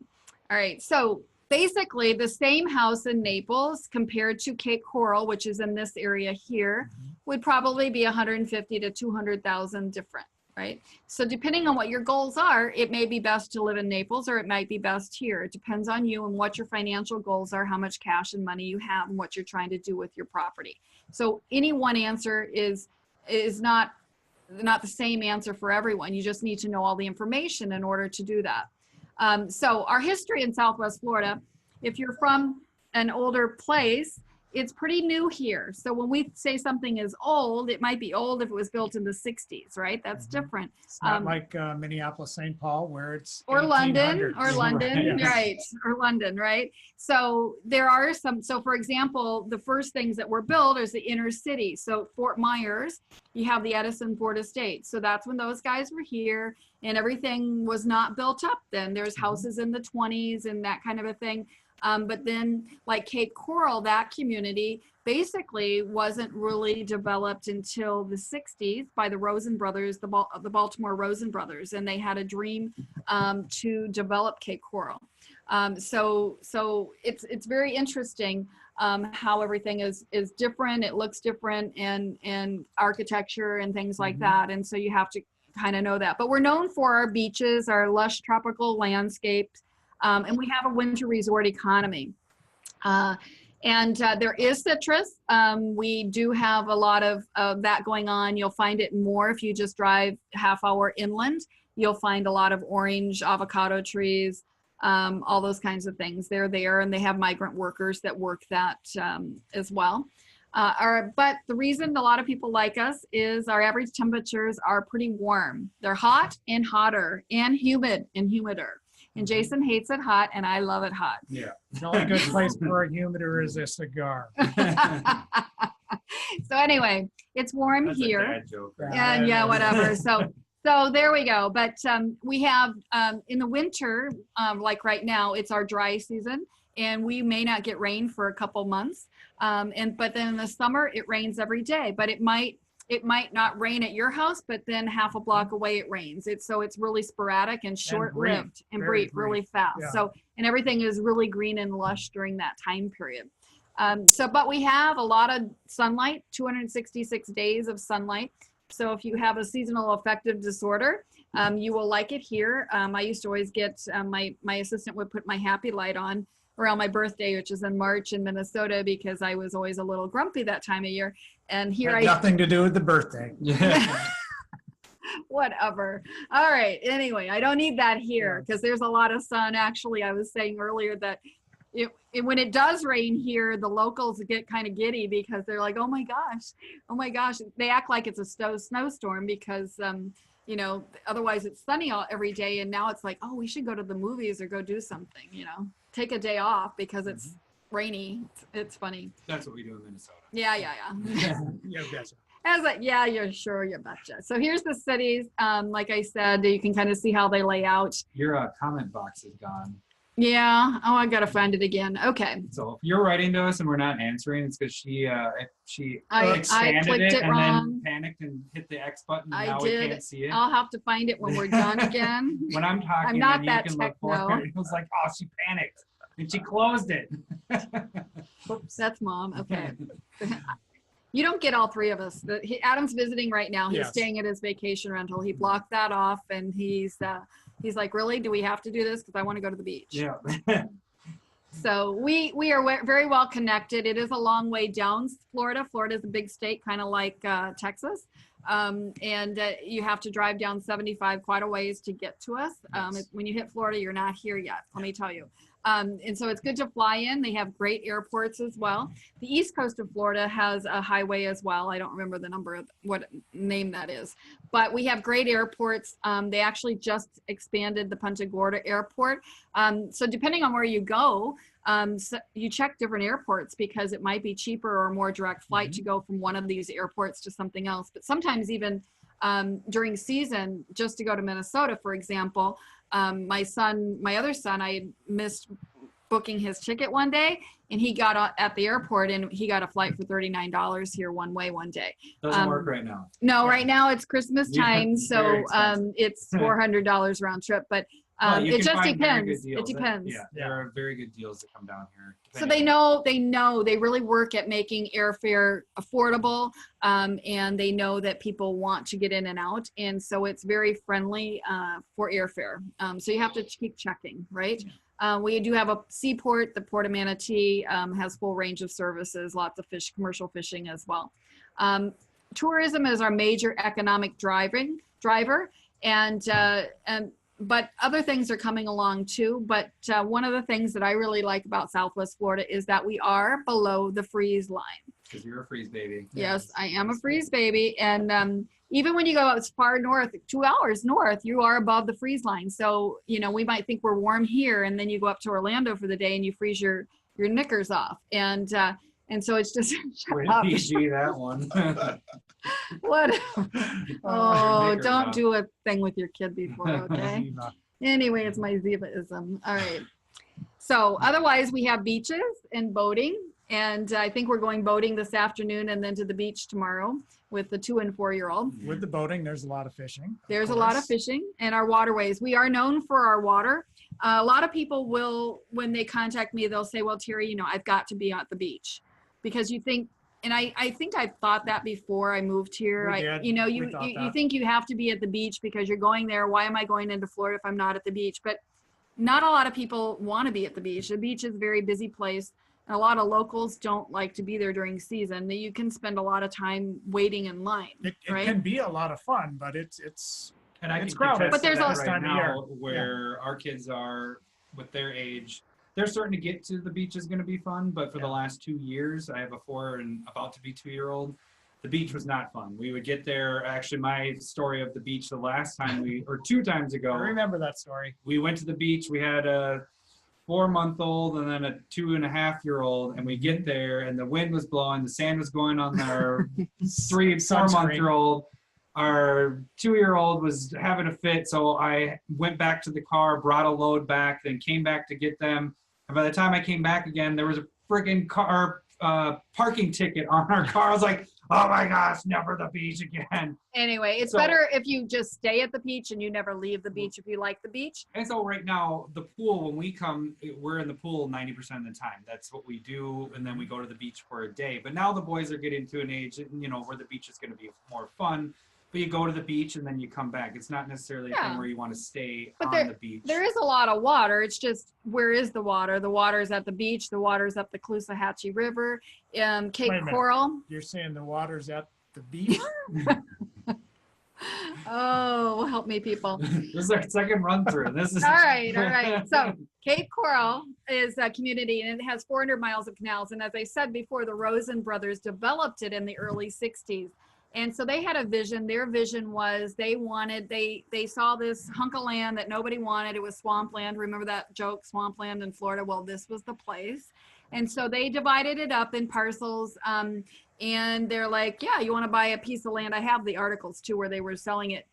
All right, so basically the same house in Naples compared to Cape Coral, which is in this area here, would probably be 150 to 200,000 different, right? So depending on what your goals are, it may be best to live in Naples or it might be best here. It depends on you and what your financial goals are, how much cash and money you have, and what you're trying to do with your property. So any one answer is not the same answer for everyone. You just need to know all the information in order to do that. So our history in Southwest Florida, if you're from an older place, it's pretty new here. So when we say something is old, it might be old if it was built in the 60s, right? That's different. It's not like Minneapolis, St. Paul, where it's London, Yes. right? Or London, right? So there are some. So for example, the first things that were built is the inner city. So Fort Myers, you have the Edison Ford Estate. So that's when those guys were here, and everything was not built up then. There's houses in the 20s and that kind of a thing. But then like Cape Coral, that community basically wasn't really developed until the 60s by the Rosen brothers, the Baltimore Rosen brothers, and they had a dream to develop Cape Coral. So it's very interesting how everything is different. It looks different and architecture and things like that. And so you have to kind of know that. But we're known for our beaches, our lush tropical landscapes. And we have a winter resort economy. There is citrus. We do have a lot of that going on. You'll find it more if you just drive half hour inland. You'll find a lot of orange, avocado trees, all those kinds of things. They're there, and they have migrant workers that work that as well. But the reason a lot of people like us is our average temperatures are pretty warm. They're hot and hotter and humid and humider. And Jason hates it hot, and I love it hot. Yeah. The only good place for a humidor is a cigar. So anyway, it's warm That's here. a dad joke. Right? And yeah, whatever. So there we go. But we have in the winter, like right now, it's our dry season, and we may not get rain for a couple months. But then in the summer, it rains every day. But it might not rain at your house, but then half a block away it rains. It's really sporadic and short-lived and brief, really fast. Yeah. So, and everything is really green and lush during that time period. But we have a lot of sunlight, 266 days of sunlight. So if you have a seasonal affective disorder, you will like it here. I used to always get, my assistant would put my happy light on around my birthday, which is in March in Minnesota, because I was always a little grumpy that time of year. And here Had nothing to do with the birthday. Yeah. Whatever. All right. Anyway, I don't need that here because there's a lot of sun. Actually, I was saying earlier that when it does rain here, the locals get kind of giddy because they're like, oh my gosh. They act like it's a snowstorm because, otherwise it's sunny every day. And now it's like, oh, we should go to the movies or go do something, take a day off because it's rainy. It's funny. That's what we do in Minnesota. Yeah. Yeah, betcha. I was like, yeah, you're sure, you betcha. So here's the cities. Like I said, you can kind of see how they lay out. Your comment box is gone. Yeah. Oh, I got to find it again. Okay. So if you're writing to us and we're not answering, it's because she I expanded clicked it and wrong. then panicked and hit the X button. And I now did. we can't see it. I'll have to find it when we're done again. When I'm talking, I'm not then you that can look for techno. it. It was like, oh, she panicked and she closed it. Whoops, that's mom. Okay. You don't get all three of us. Adam's visiting right now. He's Yes. staying at his vacation rental. He blocked that off, and he's like, really? Do we have to do this? Because I want to go to the beach. Yeah. So we are very well connected. It is a long way down Florida. Florida is a big state, kind of like Texas. And you have to drive down 75 quite a ways to get to us. Yes. When you hit Florida, you're not here yet, let me tell you. And so it's good to fly in. They have great airports as well. The east coast of Florida has a highway as well. I don't remember the number of what name that is, but we have great airports. They actually just expanded the Punta Gorda airport. So depending on where you go, so you check different airports because it might be cheaper or more direct flight to go from one of these airports to something else. But sometimes even during season, just to go to Minnesota, for example, my other son, I missed booking his ticket one day, and he got at the airport and he got a flight for $39 here one way one day. Doesn't work right now. No, right now it's Christmas time, very so expensive. it's $400 round trip, but Well, you it can just find very depends. good It deals. depends. Yeah, there are very good deals that come down here. So they really work at making airfare affordable, and they know that people want to get in and out, and so it's very friendly for airfare. So you have to keep checking, right? We do have a seaport. The Port of Manatee has full range of services, lots of commercial fishing as well. Tourism is our major economic driver, but other things are coming along too. But one of the things that I really like about Southwest Florida is that we are below the freeze line. Because you're a freeze baby. Yes, I am a freeze baby. And even when you go as far north, 2 hours north, you are above the freeze line. So, we might think we're warm here, and then you go up to Orlando for the day and you freeze your knickers off. And so it's just, Way shut up. to PG that one. What? Your Oh, knickers don't off. do a thing with your kid before, okay? Anyway, it's my Zivaism. All right. So otherwise, we have beaches and boating. And I think we're going boating this afternoon and then to the beach tomorrow with the 2- and 4-year-old. With the boating, there's a lot of fishing. There's a lot of fishing and our waterways. We are known for our water. A lot of people will, when they contact me, they'll say, well, Terry, I've got to be at the beach. Because you think, and I think I've thought that before I moved here. We did. You thought that. think you have to be at the beach because you're going there. Why am I going into Florida if I'm not at the beach? But not a lot of people want to be at the beach. The beach is a very busy place. And a lot of locals don't like to be there during season. You can spend a lot of time waiting in line, It right? can be a lot of fun, but it's And I It's can crowded. attest But to there's that also- right time of year. now where our kids are with their age. They're starting to get to the beach is going to be fun, but for the last 2 years, I have a 4 and about to be 2-year-old. the beach was not fun. We would get there. Actually, my story of the beach the last time or 2 times ago. I remember that story. We went to the beach. We had a 4-month-old and then a 2.5-year-old, and we get there and the wind was blowing, the sand was going on our 3-4-month-year-old. Our 2-year-old was having a fit, so I went back to the car, brought a load back, then came back to get them. And by the time I came back again, there was a friggin' car parking ticket on our car. I was like, oh my gosh, never the beach again. Anyway, it's better if you just stay at the beach and you never leave the beach if you like the beach. And so right now, the pool, when we come, we're in the pool 90% of the time. That's what we do. And then we go to the beach for a day. But now the boys are getting to an age, where the beach is going to be more fun. But you go to the beach and then you come back. It's not necessarily a thing where you want to stay on the beach. There is a lot of water. It's just, where is the water? The water is at the beach. The water is up the Caloosahatchee River. Cape Coral. You're saying the water's at the beach? Oh, help me, people. This is our second run through. This is all right. So Cape Coral is a community and it has 400 miles of canals. And as I said before, the Rosen brothers developed it in the early 60s. And so they had a vision. Their vision was they saw this hunk of land that nobody wanted. It was swampland. Remember that joke, swampland in Florida? Well, this was the place. And so they divided it up in parcels. And they're like, yeah, you want to buy a piece of land? I have the articles too, where they were selling it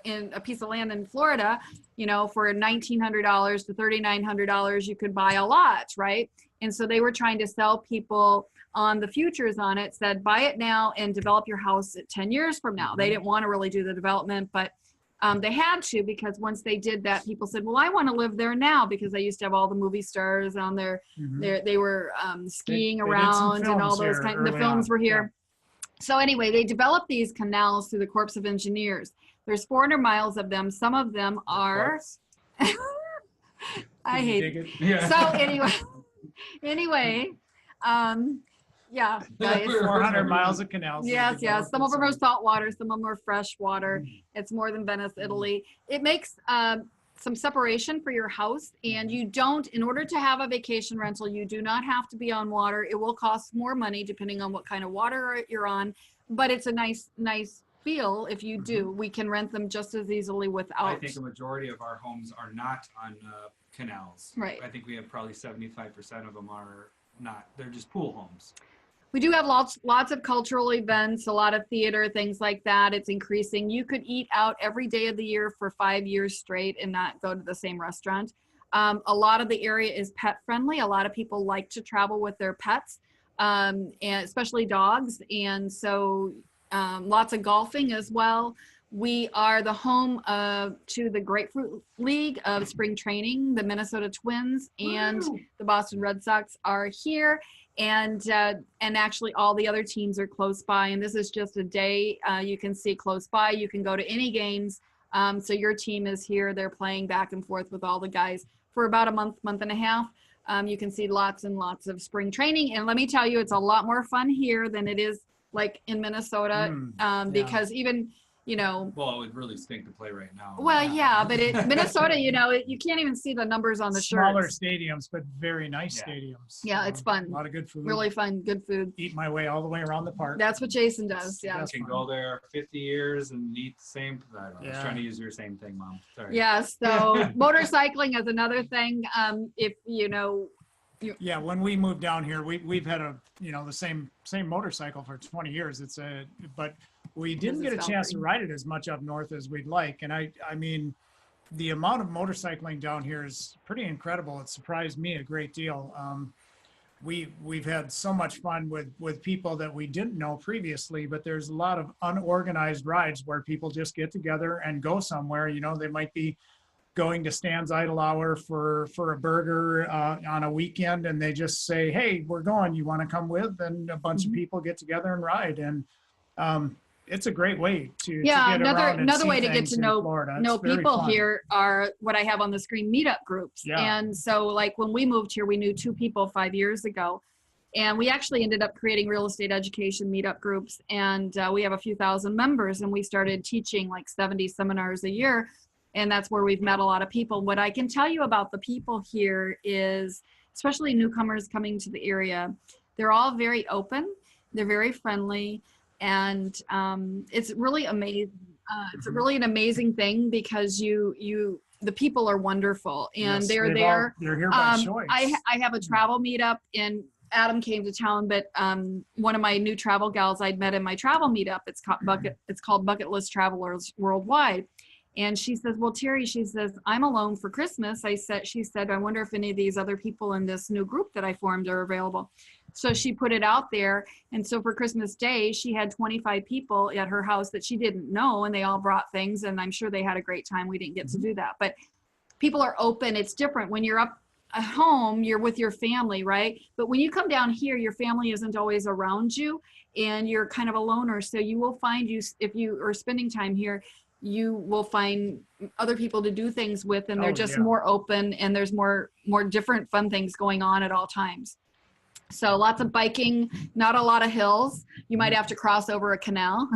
in a piece of land in Florida, for $1,900 to $3,900, you could buy a lot, right? And so they were trying to sell people on the futures on it, said, buy it now and develop your house at 10 years from now. They didn't want to really do the development, but they had to, because once they did that, people said, well, I want to live there now, because they used to have all the movie stars on there. They were skiing around and all those the films were here. So anyway, they developed these canals through the Corps of Engineers. There's 400 miles of them. Some of them are, I hate it. Yeah. So anyway, yeah, guys. 400 miles of canals. Yes. Some of them are salt water, some of them are fresh water. It's more than Venice, Italy. It makes some separation for your house, and you don't, in order to have a vacation rental, you do not have to be on water. It will cost more money depending on what kind of water you're on, but it's a nice feel if you do. We can rent them just as easily without. I think a majority of our homes are not on canals. Right. I think we have probably 75% of them are not. They're just pool homes. We do have lots of cultural events, a lot of theater, things like that. It's increasing. You could eat out every day of the year for 5 years straight and not go to the same restaurant. A lot of the area is pet friendly. A lot of people like to travel with their pets, and especially dogs. And so lots of golfing as well. We are the home to the Grapefruit League of spring training. The Minnesota Twins and the Boston Red Sox are here. And actually all the other teams are close by, and this is just a day you can see close by. You can go to any games. So your team is here. They're playing back and forth with all the guys for about a month and a half. You can see lots and lots of spring training. And let me tell you, it's a lot more fun here than it is like in Minnesota, because even, well, it would really stink to play right now. Well, yeah, but Minnesota, you can't even see the numbers on the Smaller shirts. stadiums, but very nice stadiums. Yeah, it's fun. A lot of good food. Really fun, good food. Eat my way all the way around the park. That's what Jason does. Yeah. You can go there 50 years and eat the same. I don't know. I was trying to use your same thing, Mom. Sorry. Yes. So motorcycling is another thing. If yeah, when we moved down here, we've had the same motorcycle for 20 years. But we didn't get a chance to ride it as much up north as we'd like. And I mean, the amount of motorcycling down here is pretty incredible. It surprised me a great deal. We've had so much fun with people that we didn't know previously, but there's a lot of unorganized rides where people just get together and go somewhere. They might be going to Stan's Idle Hour for a burger on a weekend, and they just say, hey, we're going, you want to come with? And a bunch of people get together and ride. And it's a great way to get around and another way to get things to in know Florida. people here are what I have on the screen, meetup groups. Yeah. And so like when we moved here, we knew 2 people 5 years ago, and we actually ended up creating real estate education meetup groups. And we have a few thousand members, and we started teaching like 70 seminars a year. And that's where we've met a lot of people. What I can tell you about the people here is, especially newcomers coming to the area, they're all very open. They're very friendly. And it's really amazing. It's really an amazing thing because the people are wonderful, and Yes, they're there. They're here by choice. I have a travel meetup, and Adam came to town, but one of my new travel gals I'd met in my travel meetup, it's called Bucket List Travelers Worldwide. And she says, well, Terry, she says, I'm alone for Christmas. She said, I wonder if any of these other people in this new group that I formed are available. So she put it out there. And so for Christmas Day, she had 25 people at her house that she didn't know, and they all brought things. And I'm sure they had a great time. We didn't get to do that, but people are open. It's different when you're up at home, you're with your family, right? But when you come down here, your family isn't always around you, and you're kind of a loner. So you will find if you are spending time here, you will find other people to do things with, and they're just more open, and there's more different fun things going on at all times. So lots of biking, not a lot of hills. You might have to cross over a canal.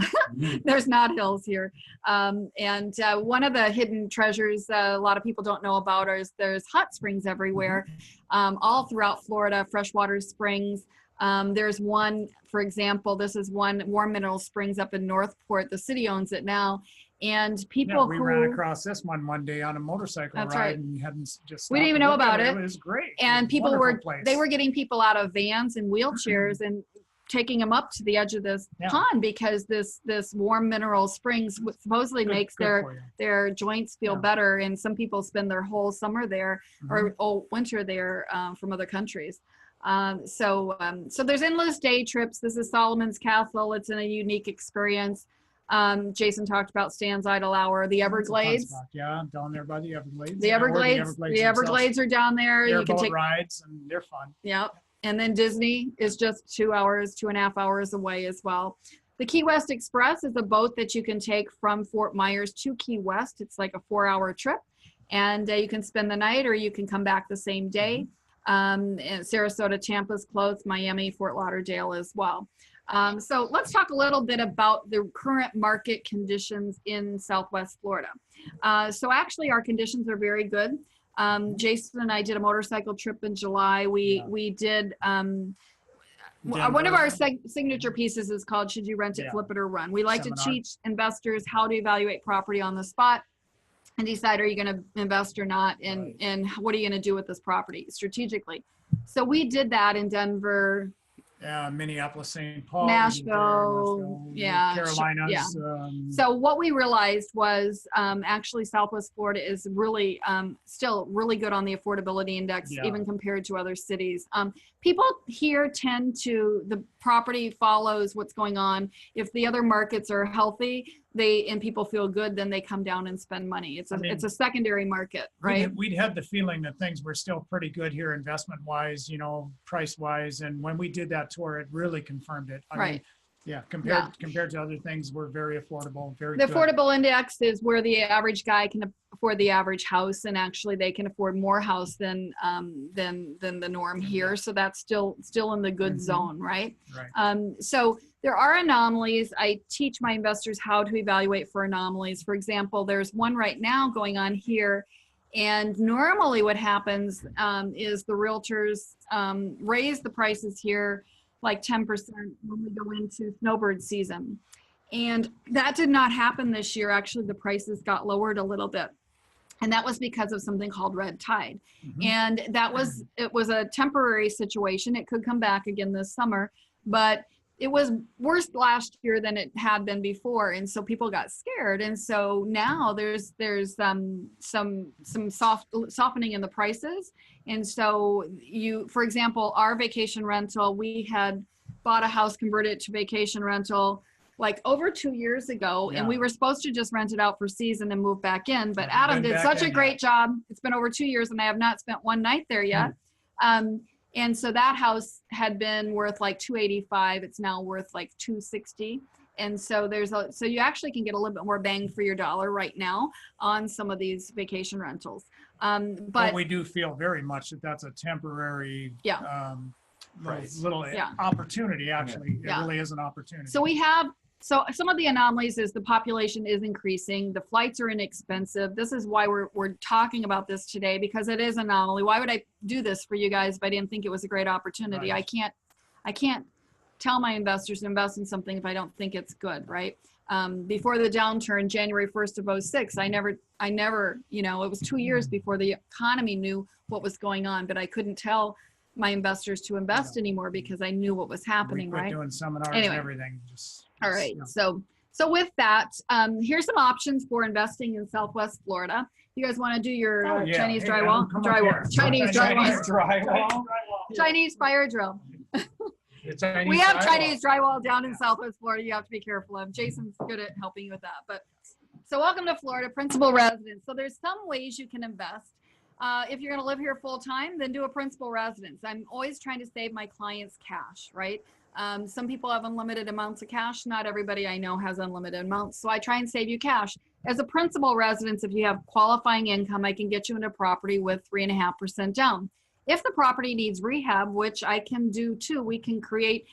There's not hills here. And one of the hidden treasures a lot of people don't know about is there's hot springs everywhere, all throughout Florida, freshwater springs. There's one, for example, this is one, Warm Mineral Springs up in Northport. The city owns it now. And people we ran across this one day on a motorcycle ride, right. and hadn't just. We didn't even know about it. It was great. And people they were getting people out of vans and wheelchairs and taking them up to the edge of this pond, because this warm mineral springs supposedly makes their joints feel better. And some people spend their whole summer there or winter there from other countries. So there's endless day trips. This is Solomon's Castle. It's a unique experience. Jason talked about Stan's Idle Hour, the Everglades. Yeah, down there by the Everglades. The Everglades are down there. You can take rides, and they're fun. Yep. And then Disney is just 2.5 hours away as well. The Key West Express is a boat that you can take from Fort Myers to Key West. It's like a 4-hour trip, and you can spend the night, or you can come back the same day. And Sarasota, Tampa's close, Miami, Fort Lauderdale as well. So let's talk a little bit about the current market conditions in Southwest Florida. So actually our conditions are very good. Jason and I did a motorcycle trip in July. We did, one of our signature pieces is called Should You Rent It, Flip It, or Run? We like to teach investors how to evaluate property on the spot and decide, are you going to invest or not? And what are you going to do with this property strategically? So we did that in Denver, Minneapolis, St. Paul, Nashville, Carolinas. So what we realized was actually Southwest Florida is really still really good on the affordability index, even compared to other cities. People here tend to, the property follows what's going on. If the other markets are healthy, and people feel good, then they come down and spend money. It's a secondary market, right? We'd had the feeling that things were still pretty good here investment wise, price wise. And when we did that tour, it really confirmed it. I mean, compared to other things, we're very affordable, very good. Affordable index is where the average guy can afford the average house, and actually they can afford more house than the norm here. So that's still in the good zone, right? So there are anomalies. I teach my investors how to evaluate for anomalies. For example, there's one right now going on here, and normally what happens is the realtors raise the prices here like 10% when we go into snowbird season. And that did not happen this year. Actually, the prices got lowered a little bit. And that was because of something called red tide. And it was a temporary situation. It could come back again this summer, but it was worse last year than it had been before. And so people got scared. And so now there's some softening in the prices. And so for example, our vacation rental, we had bought a house, converted it to vacation rental like over 2 years ago. And we were supposed to just rent it out for season and move back in. But Adam did such a great job. It's been over 2 years and I have not spent one night there yet. And so that house had been worth like $285. It's now worth like $260. And so so you actually can get a little bit more bang for your dollar right now on some of these vacation rentals. But we do feel very much that that's a temporary little opportunity. Actually, it really is an opportunity. So some of the anomalies is the population is increasing. The flights are inexpensive. This is why we're talking about this today, because it is an anomaly. Why would I do this for you guys if I didn't think it was a great opportunity? I can't tell my investors to invest in something if I don't think it's good, right? Before the downturn, January 1st of 06, I never, it was 2 years before the economy knew what was going on, but I couldn't tell my investors to invest anymore because I knew what was happening, We quit right? doing seminars Anyway. and everything. All right. So with that, here's some options for investing in Southwest Florida. You guys want to do your Chinese drywall? Chinese drywall. Chinese fire drill. We have Chinese drywall down in Southwest Florida. You have to be careful of. Jason's good at helping you with that. But so welcome to Florida, principal residence. So there's some ways you can invest. If you're going to live here full time, then do a principal residence. I'm always trying to save my clients cash, right? Some people have unlimited amounts of cash. Not everybody I know has unlimited amounts. So I try and save you cash. As a principal residence, if you have qualifying income, I can get you into property with 3.5% down. If the property needs rehab, which I can do too, we can create,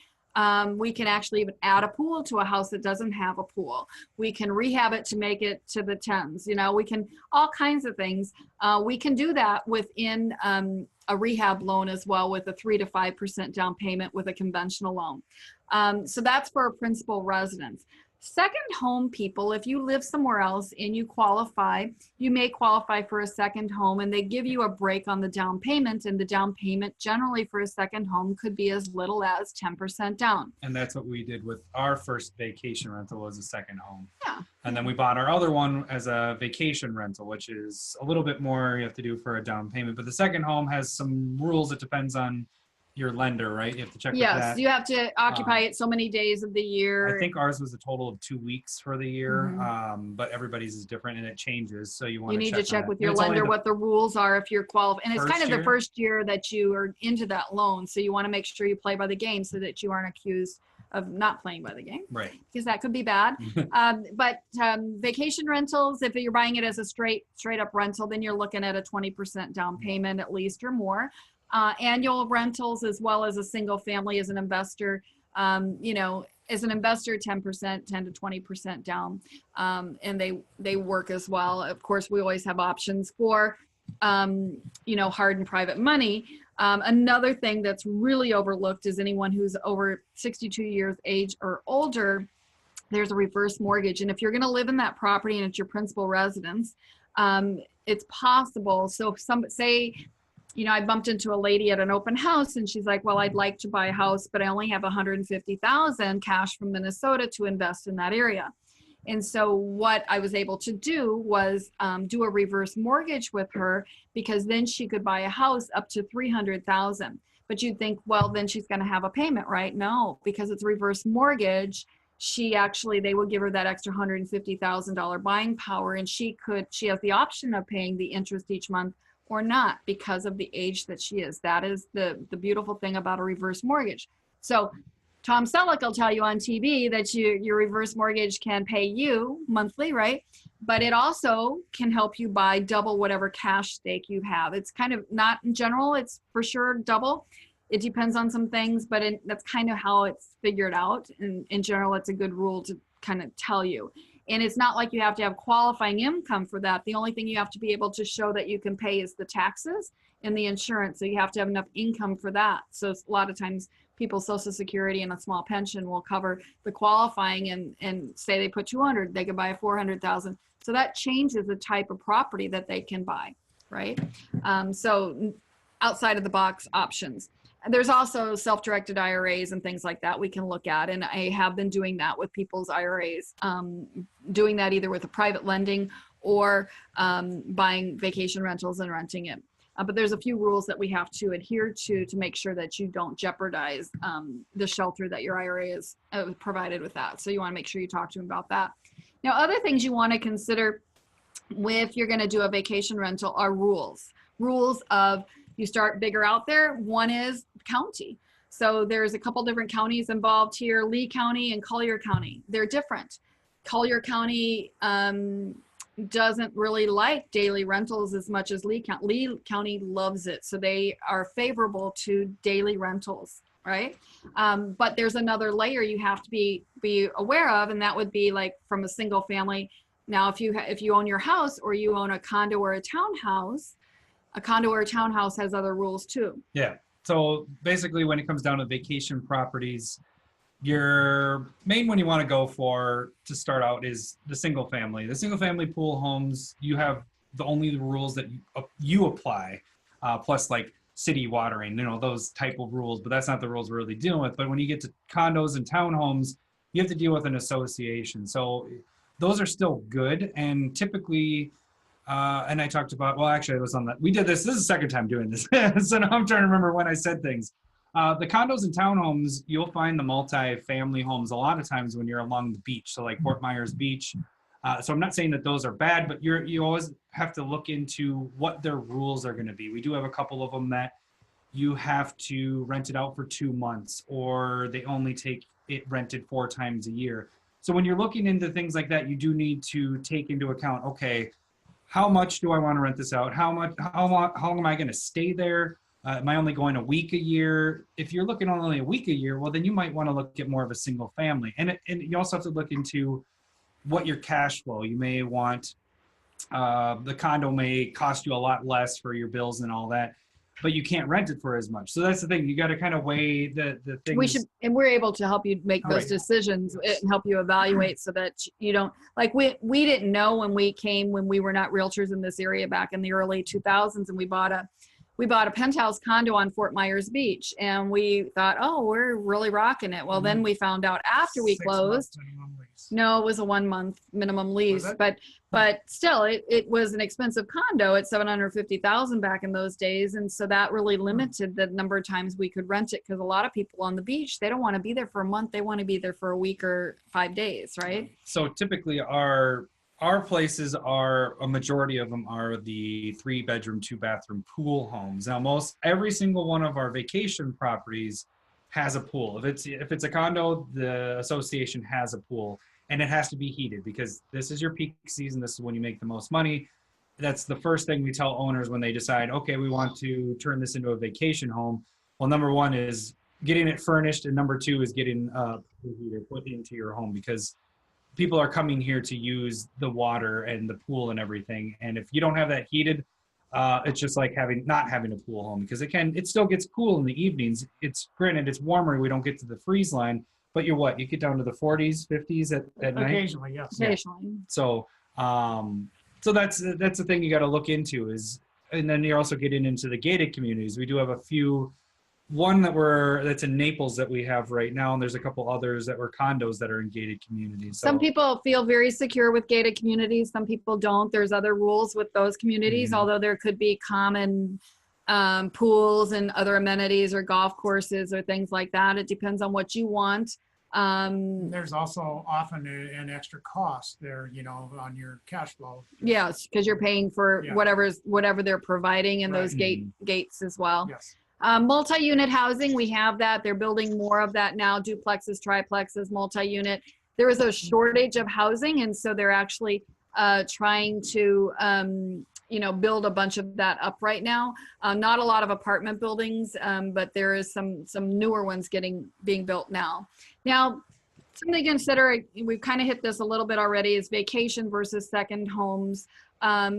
we can actually even add a pool to a house that doesn't have a pool. We can rehab it to make it to the 10s. We can, all kinds of things. We can do that within a rehab loan as well with a 3 to 5% down payment with a conventional loan. So that's for a principal residence. Second home people, if you live somewhere else and you qualify, you may qualify for a second home, and they give you a break on the down payment, and the down payment generally for a second home could be as little as 10% down. And that's what we did with our first vacation rental as a second home. Yeah. And then we bought our other one as a vacation rental, which is a little bit more you have to do for a down payment. But the second home has some rules. It depends on your lender, right? You have to check with that. Yes, you have to occupy it so many days of the year. I think ours was a total of 2 weeks for the year, but everybody's is different and it changes. So you want you need to check with your lender what the rules are if you're qualified. And it's kind of the first year that you are into that loan. So you want to make sure you play by the game so that you aren't accused of not playing by the game, right? Because that could be bad. But vacation rentals, if you're buying it as a straight up rental, then you're looking at a 20% down payment at least or more. Annual rentals as well as a single family as an investor, as an investor, 10%, 10 to 20% down, and they work as well. Of course, we always have options for, hard and private money. Another thing that's really overlooked is anyone who's over 62 years age or older, there's a reverse mortgage. And if you're going to live in that property and it's your principal residence, it's possible. So if I bumped into a lady at an open house and she's like, well, I'd like to buy a house, but I only have $150,000 cash from Minnesota to invest in that area. And so what I was able to do was do a reverse mortgage with her, because then she could buy a house up to $300,000. But you'd think, well, then she's going to have a payment, right? No, because it's a reverse mortgage. They will give her that extra $150,000 buying power, and she has the option of paying the interest each month or not because of the age that she is. That is the beautiful thing about a reverse mortgage. So Tom Selleck will tell you on TV that your reverse mortgage can pay you monthly, right? But it also can help you buy double whatever cash stake you have. It's kind of not in general, it's for sure double. It depends on some things, but that's kind of how it's figured out. And in general, it's a good rule to kind of tell you. And it's not like you have to have qualifying income for that. The only thing you have to be able to show that you can pay is the taxes and the insurance. So you have to have enough income for that. So a lot of times people's Social Security and a small pension will cover the qualifying, and say they put 200, they could buy a 400,000. So that changes the type of property that they can buy, right? So outside of the box options. There's also self-directed IRAs and things like that we can look at. And I have been doing that with people's IRAs, doing that either with a private lending or buying vacation rentals and renting it. But there's a few rules that we have to adhere to make sure that you don't jeopardize the shelter that your IRA is provided with that. So you want to make sure you talk to them about that. Now, other things you want to consider if you're going to do a vacation rental are rules. Rules of, you start bigger out there. One is county. So there's a couple different counties involved here, Lee County and Collier County. They're different. Collier County doesn't really like daily rentals as much as Lee County. Lee County loves it. So they are favorable to daily rentals, right? But there's another layer you have to be aware of, and that would be like from a single family. Now, if you own your house or you own a condo or a townhouse, a condo or a townhouse has other rules too. Yeah. So basically when it comes down to vacation properties, your main one you want to go for to start out is the single family. The single family pool homes, you have the rules that you apply, plus like city watering, those type of rules, but that's not the rules we're really dealing with. But when you get to condos and townhomes, you have to deal with an association. So those are still good. And typically, and I talked about, well, actually, I was on that. We did this. This is the second time doing this. So now I'm trying to remember when I said things. The condos and townhomes, you'll find the multi-family homes a lot of times when you're along the beach. So like Fort Myers Beach. So I'm not saying that those are bad, but you always have to look into what their rules are going to be. We do have a couple of them that you have to rent it out for 2 months, or they only take it rented 4 times a year. So when you're looking into things like that, you do need to take into account, okay, how much do I want to rent this out? How long am I going to stay there? Am I only going a week a year? If you're looking only a week a year, well, then you might want to look at more of a single family. And you also have to look into what your cash flow. You may want, the condo may cost you a lot less for your bills and all that, but you can't rent it for as much. So that's the thing. You got to kind of weigh the things. We're able to help you make those decisions and help you evaluate so that you don't, like we didn't know when we were not realtors in this area back in the early 2000s, and we bought a penthouse condo on Fort Myers Beach, and we thought, oh, we're really rocking it. Well, then we found out after we closed, no, it was a 1 month minimum lease, but still it was an expensive condo at $750,000 back in those days. And so that really limited the number of times we could rent it, because a lot of people on the beach, they don't want to be there for a month. They want to be there for a week or 5 days, right? So typically our places a majority of them are the 3-bedroom, 2-bathroom pool homes. Now every single one of our vacation properties has a pool. If it's a condo, the association has a pool, and it has to be heated, because this is your peak season. This is when you make the most money. That's the first thing we tell owners when they decide, okay, we want to turn this into a vacation home. Well, number one is getting it furnished, and number two is getting the heater put into your home, because people are coming here to use the water and the pool and everything. And if you don't have that heated, it's just like not having a pool home, because it still gets cool in the evenings. It's granted, it's warmer. We don't get to the freeze line, but you get down to the 40s, 50s at night. Occasionally, yes. Occasionally. So, so that's the thing you got to look into and then you're also getting into the gated communities. We do have a few. One that's in Naples that we have right now, and there's a couple others that were condos that are in gated communities. So, some people feel very secure with gated communities. Some people don't. There's other rules with those communities, although there could be common pools and other amenities or golf courses or things like that. It depends on what you want. There's also often an extra cost there, on your cash flow. Yes, because you're paying for whatever they're providing in those gates as well. Yes. Multi-unit housing, we have that. They're building more of that now, duplexes, triplexes, multi-unit. There is a shortage of housing, and so they're actually trying to build a bunch of that up right now. Not a lot of apartment buildings, but there is some newer ones being built now. Now, something to consider, we've kind of hit this a little bit already, is vacation versus second homes,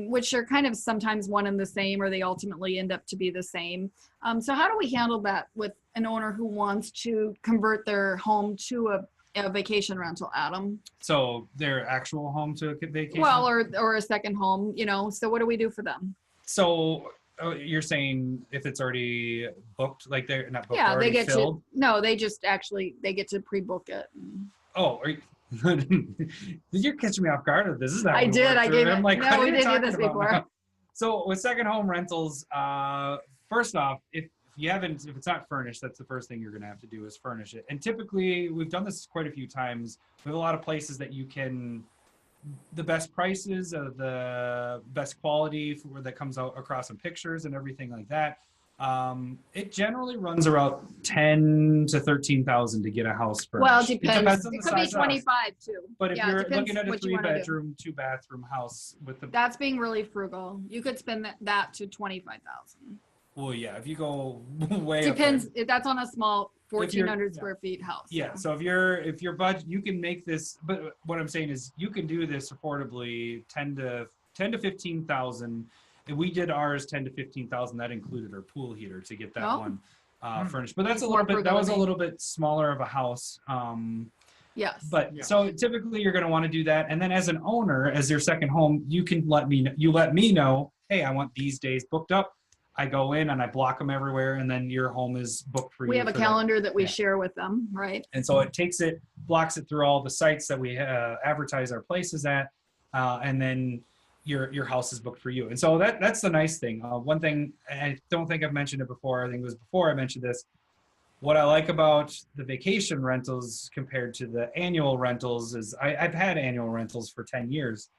which are kind of sometimes one and the same, or they ultimately end up to be the same. So how do we handle that with an owner who wants to convert their home to a vacation rental, Adam? So their actual home to a vacation? Well, or a second home, so what do we do for them? So you're saying if it's already booked, like they're not booked, they get filled? they get to pre-book it. Oh, you're catching me off guard. This is not. I did. I gave it. I'm like, no, we didn't do this before. Now? So with second home rentals, first off, if it's not furnished, that's the first thing you're going to have to do is furnish it. And typically, we've done this quite a few times. We have a lot of places that you can, the best prices, the best quality that comes out across in pictures and everything like that. It generally runs around 10 to 13,000 to get a house furnished. Well, it depends. On it the could be size 25 house. too. But if you're looking at a 3-bedroom, 2-bathroom house with that's being really frugal. You could spend that to 25,000. Well, yeah, if you go way depends. up there, That's on a small 1,400 square feet house. Yeah, so if your budget, you can make this. But what I'm saying is, you can do this affordably, 10 to 15,000. And we did ours 10 to 15,000. That included our pool heater to get that one. furnished. But that's a More little bit, that frugal was a living. little bit smaller of a house. Yes. But Yeah. so typically you're going to want to do that. And then as an owner, as your second home, you can let me know, hey, I want these days booked up. I go in and I block them everywhere, and then your home is booked for you. We have a for that. calendar that we Yeah. share with them, right? And so it takes it, blocks it through all the sites that we advertise our places at, and then your house is booked for you. And so that's the nice thing. One thing, I don't think I've mentioned it before, I think it was before I mentioned this, what I like about the vacation rentals compared to the annual rentals is I've had annual rentals for 10 years.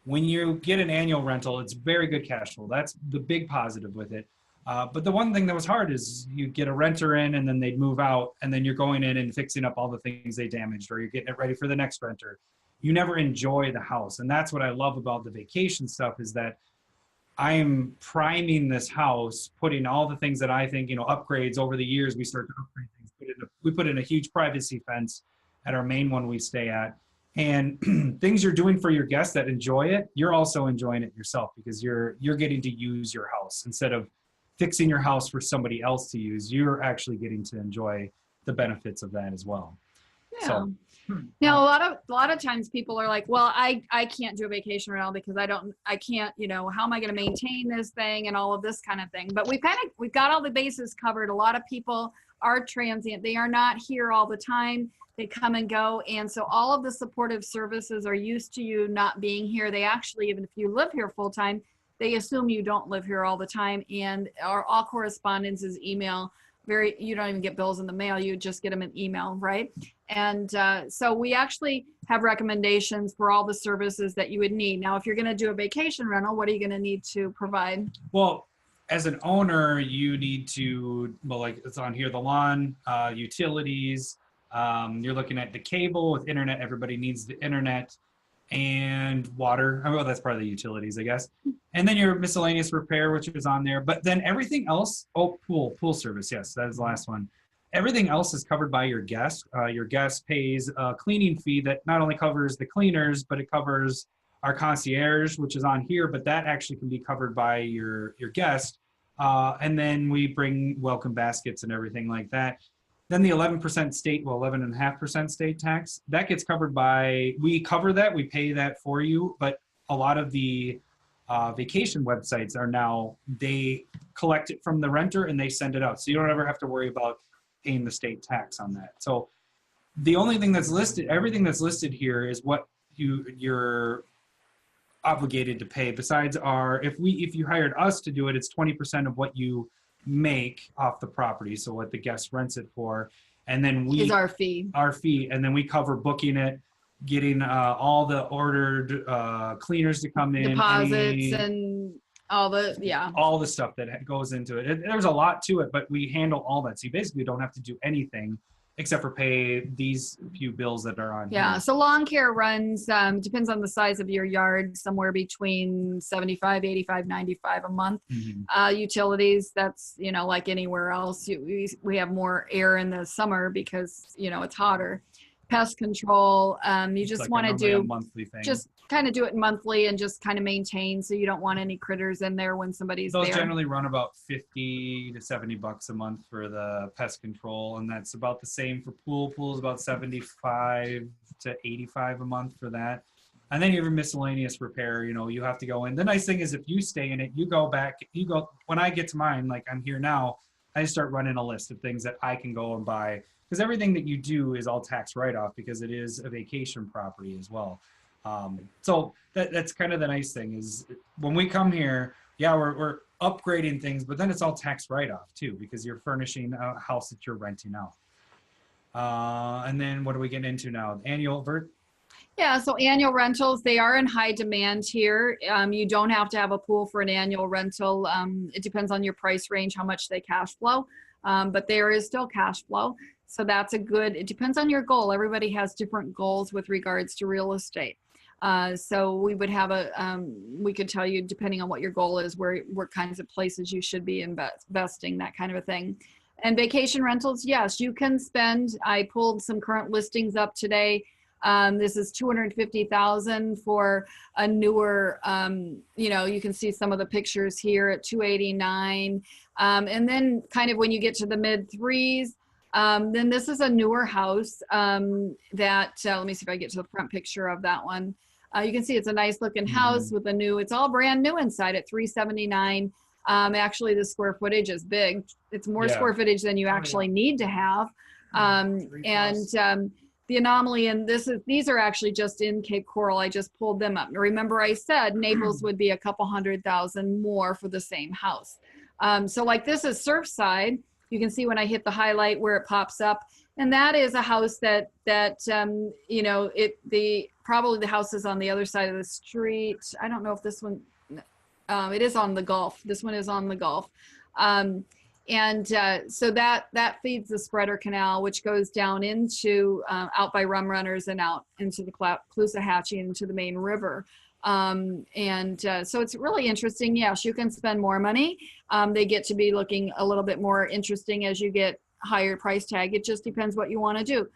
When you get an annual rental, it's very good cash flow. That's the big positive with it. But the one thing that was hard is you get a renter in and then they'd move out, and then you're going in and fixing up all the things they damaged, or you're getting it ready for the next renter. You never enjoy the house. And that's what I love about the vacation stuff, is that I am priming this house, putting all the things that I think, upgrades over the years. We start to upgrade things. We put in a huge privacy fence at our main one we stay at. And things you're doing for your guests that enjoy it, you're also enjoying it yourself, because you're getting to use your house instead of fixing your house for somebody else to use. You're actually getting to enjoy the benefits of that as well. Yeah. So, Now, a lot of times people are like, well, I can't do a vacation rental because I can't, how am I going to maintain this thing and all of this kind of thing. But we've got all the bases covered. A lot of people are transient. They are not here all the time. They come and go. And so all of the supportive services are used to you not being here. They actually, even if you live here full time, they assume you don't live here all the time. And all correspondence is email. You don't even get bills in the mail. You just get them in email, right? And so we actually have recommendations for all the services that you would need. Now, if you're going to do a vacation rental, what are you going to need to provide? well, as an owner, you need to, like it's on here, the lawn, utilities. You're looking at the cable with internet. Everybody needs the internet, and water. Well, that's part of the utilities, I guess. And then your miscellaneous repair, which is on there. But then everything else, pool service. Yes, that is the last one. Everything else is covered by your guest. Your guest pays a cleaning fee that not only covers the cleaners, but it covers our concierge, which is on here, but that actually can be covered by your guest. And then we bring welcome baskets and everything like that. Then the 11% state, 11.5% state tax, that gets covered by, we cover that, we pay that for you, but a lot of the vacation websites are now, they collect it from the renter and they send it out. So you don't ever have to worry about paying the state tax on that. So the only thing that's listed, everything that's listed here is what you're obligated to pay. Besides if you hired us to do it, it's 20% of what you make off the property, so what the guest rents it for, and then Is our fee. And then we cover booking it, getting all the ordered cleaners to come in, Deposits and all the stuff that goes into it. There's a lot to it, but we handle all that, so you basically don't have to do anything except for pay these few bills that are on Yeah, here. so lawn care runs, depends on the size of your yard, somewhere between 75, 85, 95 a month. Mhm. Utilities, that's, like anywhere else. We have more air in the summer because, it's hotter. Pest control, you It's just like want to normally a do, monthly thing. just kind of do it monthly and just kind of maintain, so you don't want any critters in there when somebody's Those there. generally run about $50 to $70 a month for the pest control, and that's about the same for pool. Pool is about $75 to $85 a month for that. And then you have a miscellaneous repair. You have to go in. The nice thing is if you stay in it, you go back. When I get to mine, like I'm here now, I just start running a list of things that I can go and buy, because everything that you do is all tax write-off because it is a vacation property as well. So that's kind of the nice thing is when we come here, yeah, we're upgrading things, but then it's all tax write-off too, because you're furnishing a house that you're renting out. And then what are we getting into now? Yeah, so annual rentals, they are in high demand here. You don't have to have a pool for an annual rental. It depends on your price range, how much they cash flow, but there is still cash flow. So that's it depends on your goal. Everybody has different goals with regards to real estate. So we would have we could tell you, depending on what your goal is, what kinds of places you should be investing, that kind of a thing. And vacation rentals, yes, you can spend. I pulled some current listings up today. This is $250,000 for a newer, you can see some of the pictures here at $289,000. And then kind of when you get to the mid threes, then this is a newer house that, let me see if I get to the front picture of that one. You can see it's a nice looking house with it's all brand new inside at 379. Actually the square footage is big. It's more square footage than you actually need to have. The Anomaly, and these are actually just in Cape Coral. I just pulled them up. Remember I said Naples would be a couple $100,000 more for the same house. So like this is Surfside. You can see when I hit the highlight where it pops up, and that is a house that you know, probably the house is on the other side of the street. I don't know if this one, it is on the Gulf. This one is on the Gulf. So that feeds the Spreader Canal, which goes down into out by Rum Runners and out into the Caloosahatchee into the main river. So it's really interesting. Yes, you can spend more money. They get to be looking a little bit more interesting as you get higher price tag. It just depends what you want to do.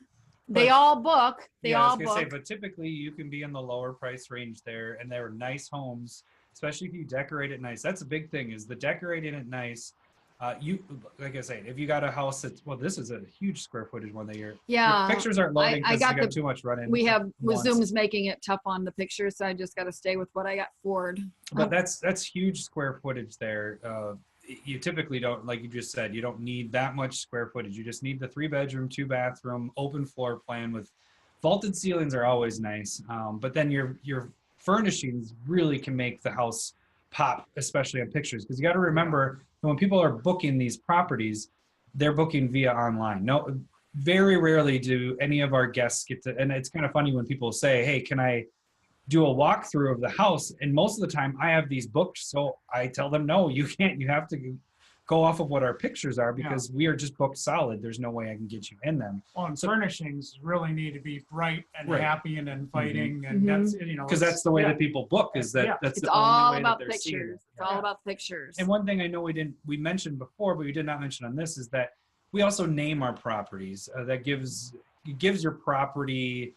They all book. But typically you can be in the lower price range there, and they're nice homes, especially if you decorate it nice. That's a big thing, is the decorating it nice. You, like I say, if you got a house that's, well, this is a huge square footage one that your pictures aren't loading because you got too much running. We have, with Zoom's making it tough on the pictures, so I just got to stay with what I got forward. But that's huge square footage there. You typically don't, like you just said, you don't need that much square footage. You just need the 3-bedroom, 2-bathroom, open floor plan with vaulted ceilings are always nice. But then your furnishings really can make the house pop, especially on pictures, because you got to remember when people are booking these properties, they're booking via online. No, very rarely do any of our guests get to, and it's kind of funny when people say, hey, can I do a walkthrough of the house? And most of the time I have these booked, so I tell them, no, you can't. You have to go off of what our pictures are, because we are just booked solid. There's no way I can get you in them. Well, and furnishings really need to be bright and happy and inviting, and that's, you know, because that's the way that people book, is that that's it's the all only way about that they're seeing it. pictures. It's all about pictures. And one thing I know we mentioned before, but we did not mention on this, is that we also name our properties. That gives your property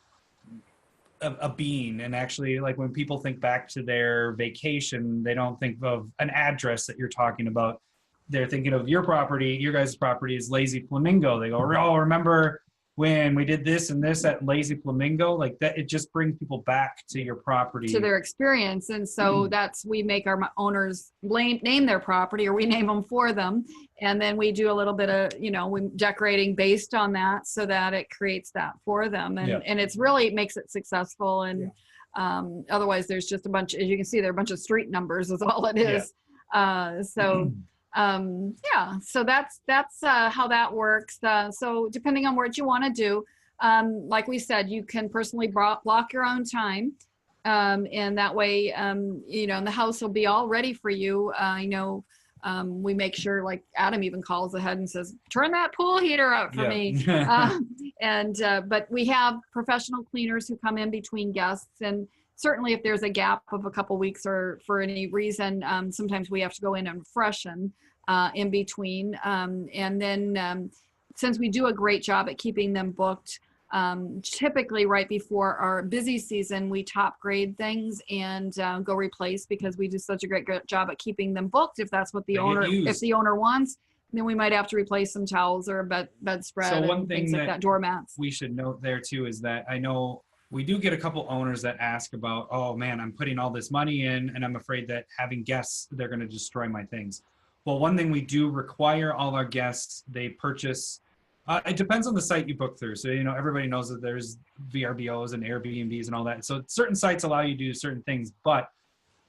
a being. And actually, like when people think back to their vacation, they don't think of an address that you're talking about. They're thinking of your property, your guys' property is Lazy Flamingo. They go, oh, remember when we did this and this at Lazy Flamingo? Like that, it just brings people back to your property. To their experience. And so we make our owners name their property, or we name them for them. And then we do a little bit of, you know, we decorating based on that, so that it creates that for them. And and it's really, it makes it successful. And otherwise there's just a bunch, as you can see, there are a bunch of street numbers is all it is. So that's how that works. So depending on what you want to do, like we said, you can personally block your own time, and that way, you know, and the house will be all ready for you. We make sure, like Adam even calls ahead and says, turn that pool heater up for me. But we have professional cleaners who come in between guests, and certainly if there's a gap of a couple weeks or for any reason, sometimes we have to go in and freshen in between. And then since we do a great job at keeping them booked, typically right before our busy season, we top grade things and go replace, because we do such a great job at keeping them booked. If that's what the owner wants, then we might have to replace some towels or a bedspread and things like that, doormats. We should note there too is that I know we do get a couple owners that ask about, oh man, I'm putting all this money in and I'm afraid that having guests, they're going to destroy my things. Well, one thing we do require all our guests, they purchase, it depends on the site you book through. So, you know, everybody knows that there's VRBOs and Airbnbs and all that. So certain sites allow you to do certain things, but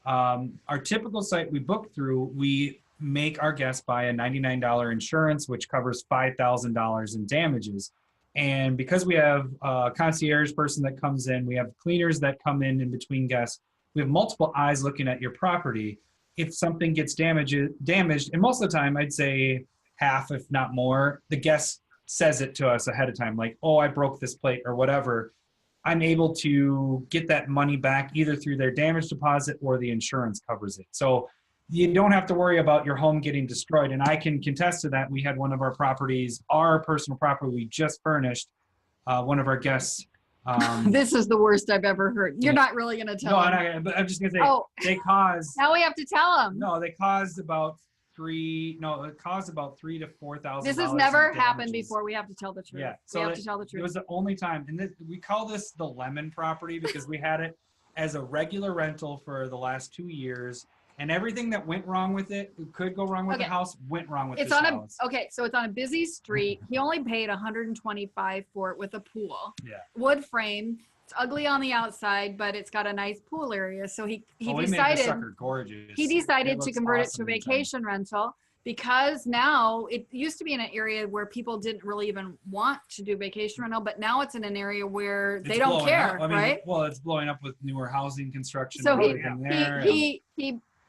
our typical site we book through, we make our guests buy a $99 insurance, which covers $5,000 in damages. And because we have a concierge person that comes in, we have cleaners that come in between guests, we have multiple eyes looking at your property. If something gets damaged, and most of the time, I'd say half, if not more, the guest says it to us ahead of time, like, oh, I broke this plate or whatever. I'm able to get that money back either through their damage deposit or the insurance covers it. So you don't have to worry about your home getting destroyed. And I can contest to that. We had one of our properties, our personal property we just furnished, one of our guests. This is the worst I've ever heard. You're not really going to tell them. No, but I'm just going to say, they caused. Now we have to tell them. No, they caused about $3, no, it caused about $3,000 to $4,000. This has never happened before. We have to tell the truth. Yeah, we have to tell the truth. It was the only time, and we call this the lemon property because we had it as a regular rental for the last 2 years, and everything that went wrong with it, could go wrong with the house, went wrong with it's this on house. So it's on a busy street. He only paid $125 for it with a pool. Yeah. Wood frame. It's ugly on the outside, but it's got a nice pool area. So he We made decided this sucker gorgeous. he decided to looks convert it awesome to a inside. vacation rental, because now it used to be in an area where people didn't really even want to do vacation rental, but now it's in an area where they It's don't blowing care, up. I mean, right? well, it's blowing up with newer housing construction. So and he everything there.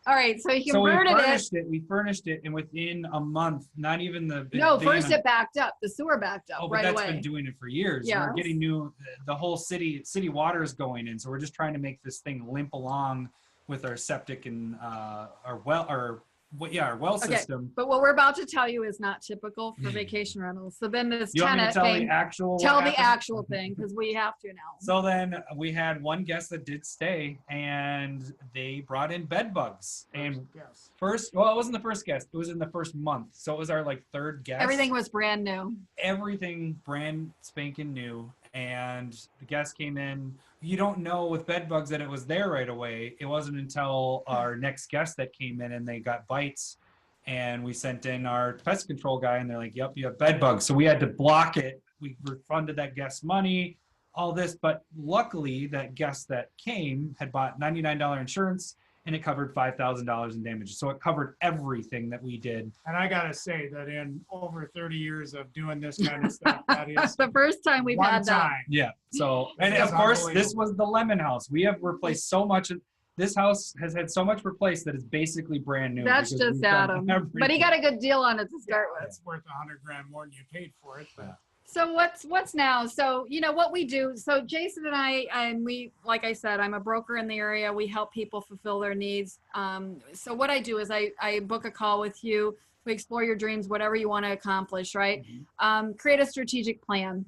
all right, so he So we converted furnished it. We furnished it, and within a month, not even the first it backed up. The sewer backed up but right that's away. been doing it for years. Yes. We're getting the whole city water is going in, so we're just trying to make this thing limp along with our septic and our well system. But what we're about to tell you is not typical for vacation rentals. So then this You want me to tenant tell the the actual thing, because we have to now. So then we had one guest that did stay, and they brought in bed bugs. And it wasn't the first guest. It was in the first month. So it was our third guest. Everything was brand new. Everything brand spanking new. And the guest came in. You don't know with bed bugs that it was there right away. It wasn't until our next guest that came in and they got bites. And we sent in our pest control guy, and they're like, yep, you have bed bugs. So we had to block it. We refunded that guest money, all this. But luckily, that guest that came had bought $99 insurance, and it covered $5,000 in damages. So it covered everything that we did. And I gotta say that in over 30 years of doing this kind of stuff, that is That's the first time we've one had that. time. Yeah. So, and This of is course, this unbelievable. was the lemon house. We have replaced so much. This house has had so much replaced that it's basically brand new. That's because just we've done Adam. But he everything. got a good deal on it to start with. It's worth $100,000 more than you paid for it. But So what's now? So, what we do, so Jason and we, like I said, I'm a broker in the area. We help people fulfill their needs. So what I do is I book a call with you. We explore your dreams, whatever you want to accomplish, right? Create a strategic plan.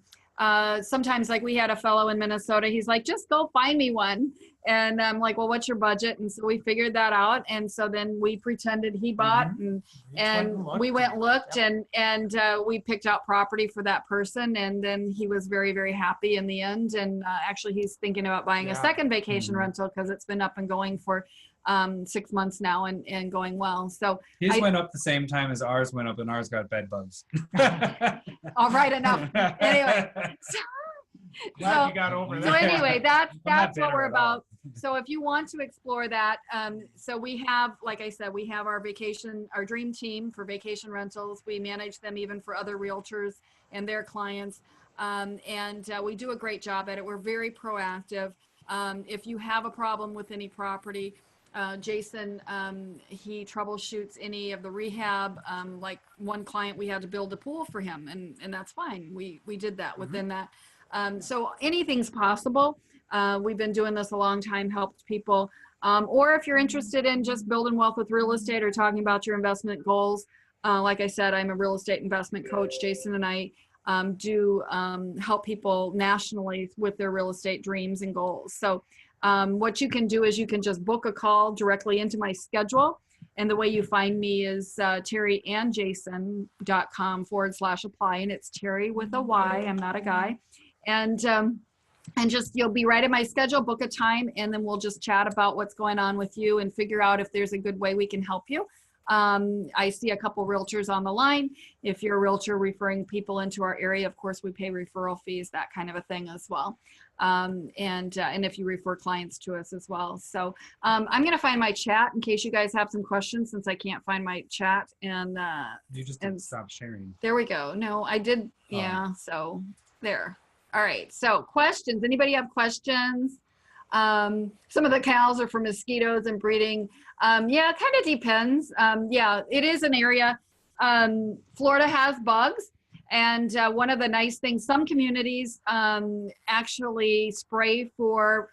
Sometimes we had a fellow in Minnesota, he's like, just go find me one. And I'm like, well, what's your budget? And so we figured that out. And so then we pretended he bought and we went and looked and we picked out property for that person. And then he was very, very happy in the end. And actually he's thinking about buying a second vacation rental because it's been up and going for 6 months now and going well. So his went up the same time as ours went up, and ours got bed bugs. all right, enough. Anyway. glad you got over that. So anyway, that's what bitter we're at about. all. So if you want to explore that, so we have, like I said, we have our dream team for vacation rentals. We manage them even for other realtors and their clients. And we do a great job at it. We're very proactive. If you have a problem with any property, Jason, he troubleshoots any of the rehab. Like one client, we had to build a pool for him, and that's fine. We did that within that. So anything's possible. We've been doing this a long time, helped people. Or if you're interested in just building wealth with real estate or talking about your investment goals, like I said, I'm a real estate investment coach. Jason and I do help people nationally with their real estate dreams and goals. So what you can do is you can just book a call directly into my schedule. And the way you find me is terryandjason.com/apply. And it's Terry with a Y. I'm not a guy. And just, you'll be right in my schedule, book a time, and then we'll just chat about what's going on with you and figure out if there's a good way we can help you. I see a couple realtors on the line. If you're a realtor referring people into our area, of course, we pay referral fees, that kind of a thing as well. And if you refer clients to us as well. So I'm going to find my chat in case you guys have some questions, since I can't find my chat. And You just didn't stop sharing. there we go. No, I did. Yeah. So there. All right. So questions. Anybody have questions? Some of the cows are for mosquitoes and breeding. Yeah, it kind of depends. Yeah, it is an area. Florida has bugs. And one of the nice things, some communities actually spray for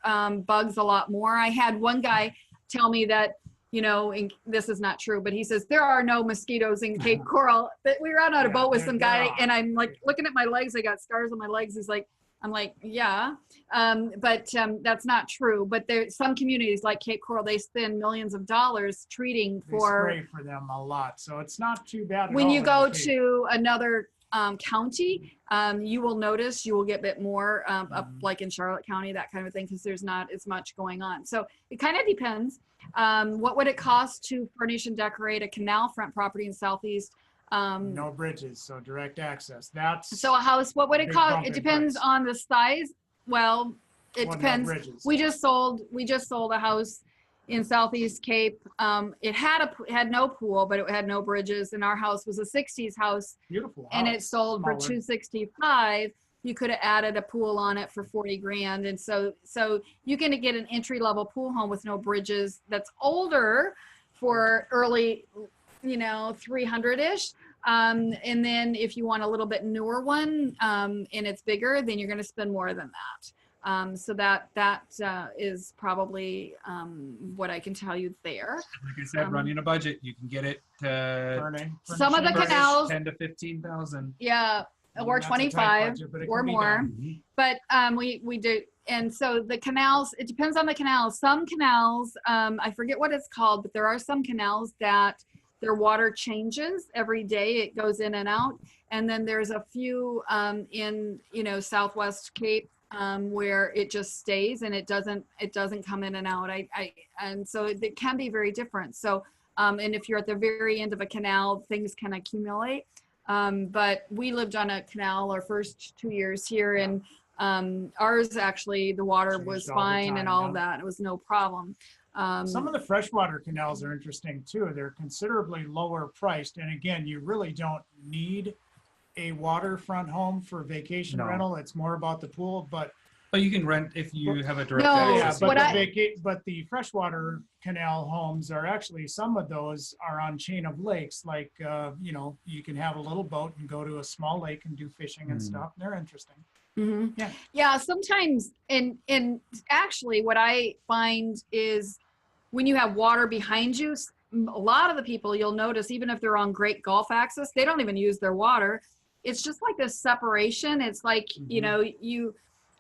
bugs a lot more. I had one guy tell me that, and this is not true, but he says, there are no mosquitoes in Cape Coral. But we were out on a boat with some guy, and I'm like looking at my legs. I got scars on my legs. He's like, I'm like, yeah, but that's not true. But there's some communities like Cape Coral, they spend millions of dollars treating They for. spray for them a lot, so it's not too bad at When all you in go the Cape. to another county, you will notice you will get a bit more up like in Charlotte County, that kind of thing, because there's not as much going on. So it kind of depends. What would it cost to furnish and decorate a canal front property in Southeast? No bridges, so direct access. That's So a house, what would it big cost? bump It in depends price. on the size. Well, it Well, no depends. bridges. We just sold a house in Southeast Cape. It had no pool, but it had no bridges. And our house was a 60s house, Beautiful and it house, sold for smaller. $265. You could have added a pool on it for 40 grand. And so you can get an entry level pool home with no bridges that's older for early, 300-ish. And then if you want a little bit newer one, and it's bigger, then you're going to spend more than that. So that is probably what I can tell you there. Like I said, running a budget, you can get it to Some of the furnish canals, 10 to 15,000. yeah, or That's a tight 25 budget, but it or can be more. done. But we do, and so the canals, it depends on the canals. Some canals, I forget what it's called, but there are some canals that their water changes every day. It goes in and out. And then there's a few in Southwest Cape where it just stays and it doesn't come in and out. And so it can be very different. So and if you're at the very end of a canal, things can accumulate. But we lived on a canal our first 2 years here, and ours actually the water Changed was all the fine time, and all yeah. of that. It was no problem. Some of the freshwater canals are interesting too. They're considerably lower priced. And again, you really don't need a waterfront home for vacation No. rental. It's more about the pool, but But you can rent if you have a direct No, yeah, access. what but the freshwater canal homes are actually, some of those are on chain of lakes. Like, you can have a little boat and go to a small lake and do fishing and stuff. They're interesting. Mm-hmm. Yeah. Yeah, sometimes, and actually what I find is when you have water behind you, a lot of the people you'll notice, even if they're on great golf access, they don't even use their water. It's just like this separation. It's like,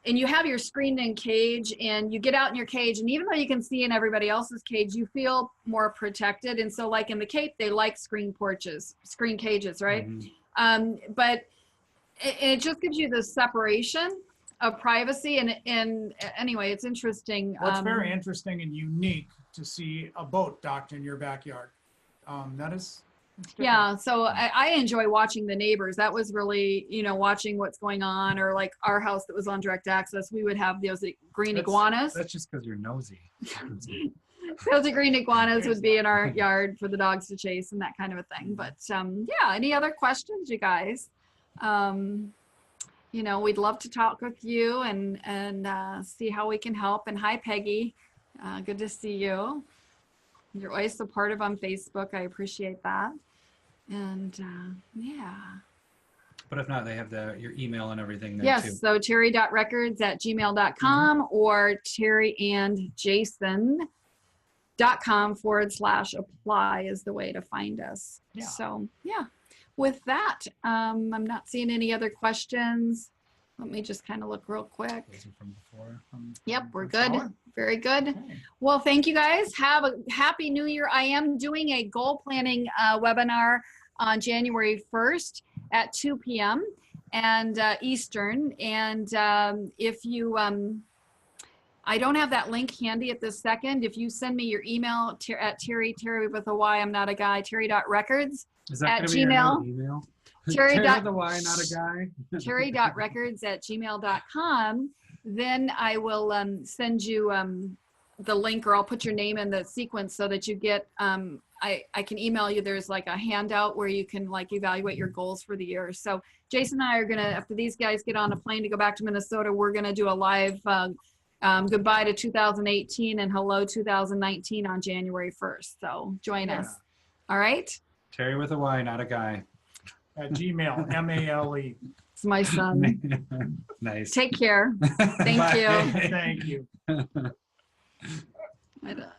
you have your screened in cage, and you get out in your cage, and even though you can see in everybody else's cage, you feel more protected. And so like in the Cape, they like screen cages, right? But it just gives you the separation of privacy. And anyway, it's interesting. Well, it's very interesting and unique to see a boat docked in your backyard. That is. Yeah, so I enjoy watching the neighbors. That was really, watching what's going on. Or like our house that was on direct access, we would have those green iguanas. That's just because you're nosy. Those green iguanas would be in our yard for the dogs to chase and that kind of a thing. But yeah, any other questions, you guys? We'd love to talk with you and see how we can help. And hi, Peggy. Good to see you. You're always supportive on Facebook. I appreciate that. And yeah. But if not, they have your email and everything there too. Yes, so terry.records@gmail.com or terryandjason.com/apply is the way to find us. Yeah. So yeah, with that, I'm not seeing any other questions. Let me just kind of look real quick. Those are from before. Yep, we're from good. Solid. Very good. Okay. Well, thank you guys. Have a happy new year. I am doing a goal planning webinar on January 1st at 2 p.m. and Eastern. And if you, I don't have that link handy at this second. If you send me your email at Terry with a Y, I'm not a guy, terry.records Is that at gonna be your new Gmail. email? Terry Terry dot- the Y, not a guy. terry.records@gmail.com. Then I will send you the link, or I'll put your name in the sequence so that you get, I can email you. There's like a handout where you can like evaluate your goals for the year. So Jason and I are going to, after these guys get on a plane to go back to Minnesota, we're going to do a live goodbye to 2018 and hello 2019 on January 1st. So join us. All right. Terry with a Y, not a guy. At Gmail, MALE. It's my son. Nice. Take care. Thank you. Thank you. I don't-